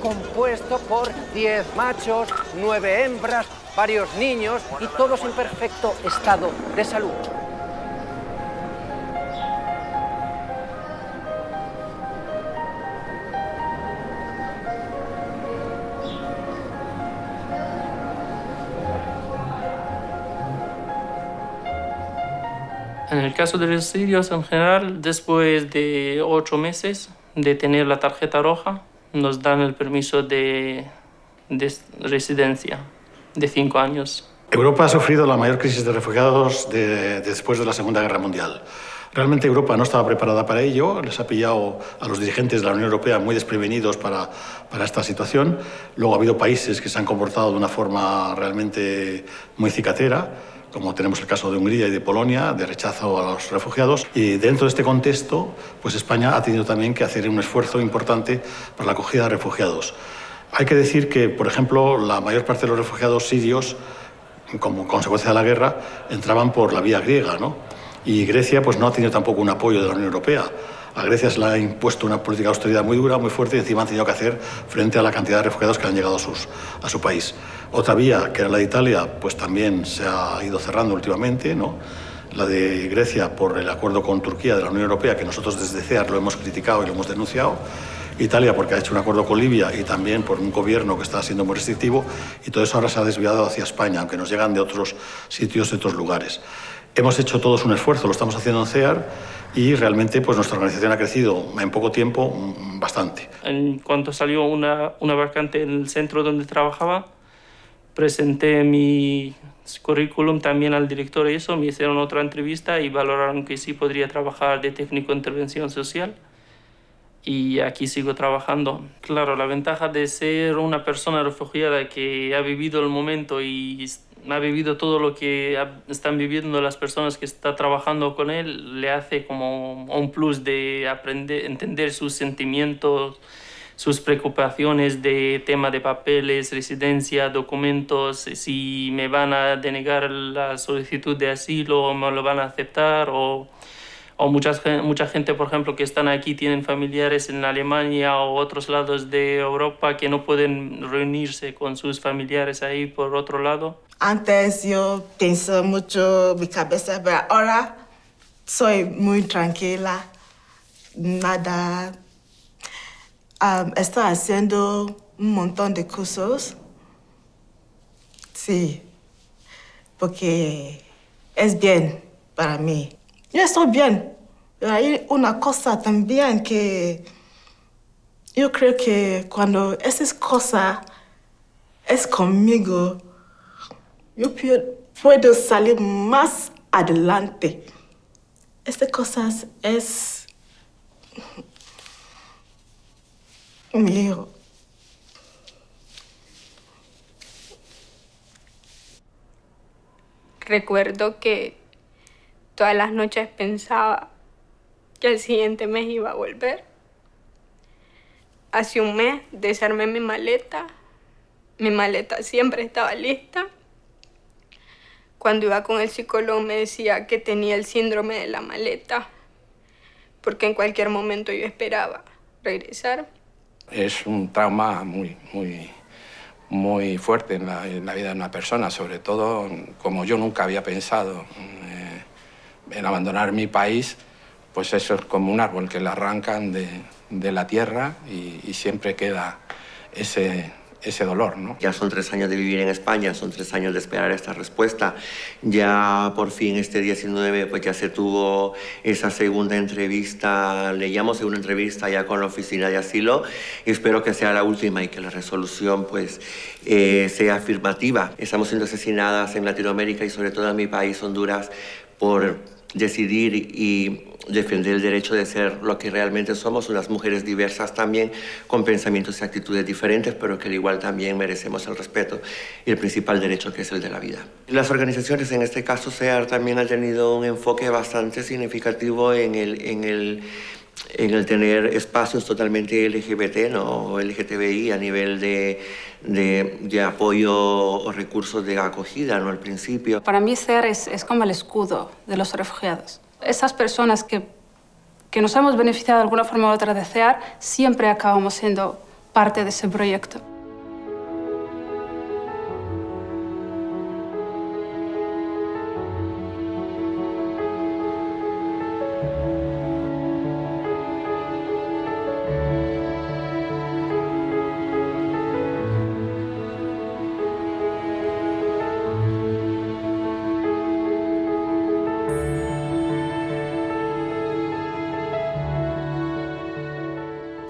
compuesto por 10 machos, 9 hembras, varios niños y todos en perfecto estado de salud. En el caso de los sirios en general, después de 8 meses de tener la tarjeta roja, nos dan el permiso de residencia de 5 años. Europa ha sufrido la mayor crisis de refugiados después de la Segunda Guerra Mundial. Realmente Europa no estaba preparada para ello, les ha pillado a los dirigentes de la Unión Europea muy desprevenidos para esta situación. Luego ha habido países que se han comportado de una forma realmente muy cicatera, como tenemos el caso de Hungría y de Polonia, de rechazo a los refugiados. Y dentro de este contexto, pues España ha tenido también que hacer un esfuerzo importante para la acogida de refugiados. Hay que decir que, por ejemplo, la mayor parte de los refugiados sirios, como consecuencia de la guerra, entraban por la vía griega, ¿no? Y Grecia pues, no ha tenido tampoco un apoyo de la Unión Europea. A Grecia se le ha impuesto una política de austeridad muy dura, muy fuerte, y encima han tenido que hacer frente a la cantidad de refugiados que han llegado a su país. Otra vía, que era la de Italia, pues también se ha ido cerrando últimamente, ¿no? La de Grecia por el acuerdo con Turquía de la Unión Europea, que nosotros desde CEAR lo hemos criticado y lo hemos denunciado. Italia porque ha hecho un acuerdo con Libia y también por un gobierno que está siendo muy restrictivo, y todo eso ahora se ha desviado hacia España, aunque nos llegan de otros sitios, de otros lugares. Hemos hecho todos un esfuerzo, lo estamos haciendo en CEAR, y realmente pues nuestra organización ha crecido en poco tiempo bastante. En cuanto salió una vacante en el centro donde trabajaba, presenté mi currículum también al director y eso, me hicieron otra entrevista y valoraron que sí podría trabajar de técnico de intervención social. Y aquí sigo trabajando. Claro, la ventaja de ser una persona refugiada que ha vivido el momento y ha vivido todo lo que están viviendo las personas que están trabajando con él, le hace como un plus de aprender, entender sus sentimientos, sus preocupaciones de tema de papeles, residencia, documentos, si me van a denegar la solicitud de asilo o me lo van a aceptar, o mucha gente, por ejemplo, que están aquí, tienen familiares en Alemania o otros lados de Europa que no pueden reunirse con sus familiares ahí por otro lado. Antes yo pensé mucho mi cabeza, pero ahora soy muy tranquila. Nada. Estoy haciendo un montón de cursos. Sí, porque es bien para mí. Yo estoy bien, pero hay una cosa también que yo creo que cuando esa cosa es conmigo, yo puedo salir más adelante. Esta cosa es mío. Recuerdo que todas las noches pensaba que el siguiente mes iba a volver. Hace un mes desarmé mi maleta. Mi maleta siempre estaba lista. Cuando iba con el psicólogo me decía que tenía el síndrome de la maleta, porque en cualquier momento yo esperaba regresar. Es un trauma muy fuerte en la vida de una persona, sobre todo como yo nunca había pensado en abandonar mi país, pues eso es como un árbol que le arrancan de la tierra y siempre queda ese dolor, ¿no? Ya son 3 años de vivir en España, son 3 años de esperar esta respuesta. Ya por fin este 19 pues ya se tuvo esa segunda entrevista, le llamo segunda entrevista ya con la oficina de asilo. Espero que sea la última y que la resolución pues sea afirmativa. Estamos siendo asesinadas en Latinoamérica y sobre todo en mi país, Honduras, por decidir y defender el derecho de ser lo que realmente somos, unas mujeres diversas también, con pensamientos y actitudes diferentes, pero que al igual también merecemos el respeto y el principal derecho, que es el de la vida. Las organizaciones, en este caso CEAR, también han tenido un enfoque bastante significativo en el tener espacios totalmente LGBT, ¿no? LGTBI a nivel de apoyo o recursos de acogida, ¿no? Al principio. Para mí CEAR es como el escudo de los refugiados. Esas personas que nos hemos beneficiado de alguna forma u otra de CEAR, siempre acabamos siendo parte de ese proyecto.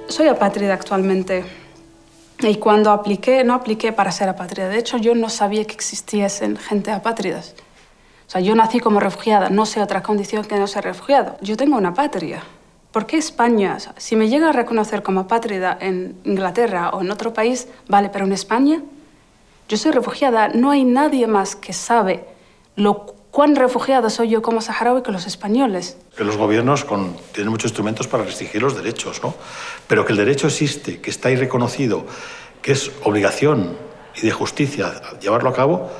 Soy apátrida actualmente y cuando apliqué, no apliqué para ser apátrida. De hecho, yo no sabía que existiesen gente apátridas. O sea, yo nací como refugiada, no sé otra condición que no ser refugiado. Yo tengo una patria. ¿Por qué España? O sea, si me llega a reconocer como apátrida en Inglaterra o en otro país, vale, pero en España, yo soy refugiada. No hay nadie más que sabe cuán refugiada soy yo como saharaui que los españoles. Que los gobiernos tienen muchos instrumentos para restringir los derechos, ¿no? Pero que el derecho existe, que está ahí reconocido, que es obligación y de justicia llevarlo a cabo,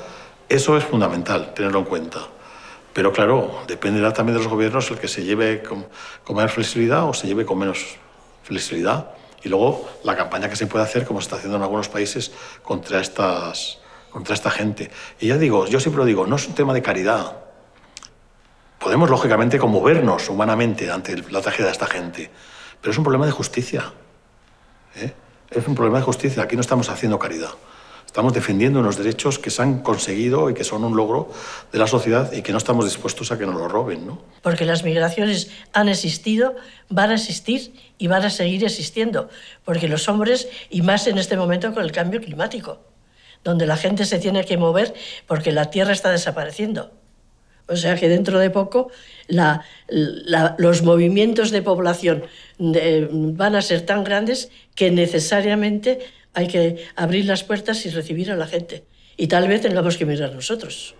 eso es fundamental, tenerlo en cuenta. Pero claro, dependerá también de los gobiernos el que se lleve con mayor flexibilidad o se lleve con menos flexibilidad. Y luego la campaña que se puede hacer, como se está haciendo en algunos países, contra esta gente. Y ya digo, yo siempre lo digo, no es un tema de caridad. Podemos, lógicamente, conmovernos humanamente ante la tragedia de esta gente, pero es un problema de justicia. Es un problema de justicia. Aquí no estamos haciendo caridad. Estamos defendiendo unos derechos que se han conseguido y que son un logro de la sociedad y que no estamos dispuestos a que nos lo roben, ¿no? Porque las migraciones han existido, van a existir y van a seguir existiendo. Porque los hombres, y más en este momento con el cambio climático, donde la gente se tiene que mover porque la tierra está desapareciendo. O sea que dentro de poco los movimientos de población van a ser tan grandes que necesariamente hay que abrir las puertas y recibir a la gente. Y tal vez tengamos que mirar nosotros.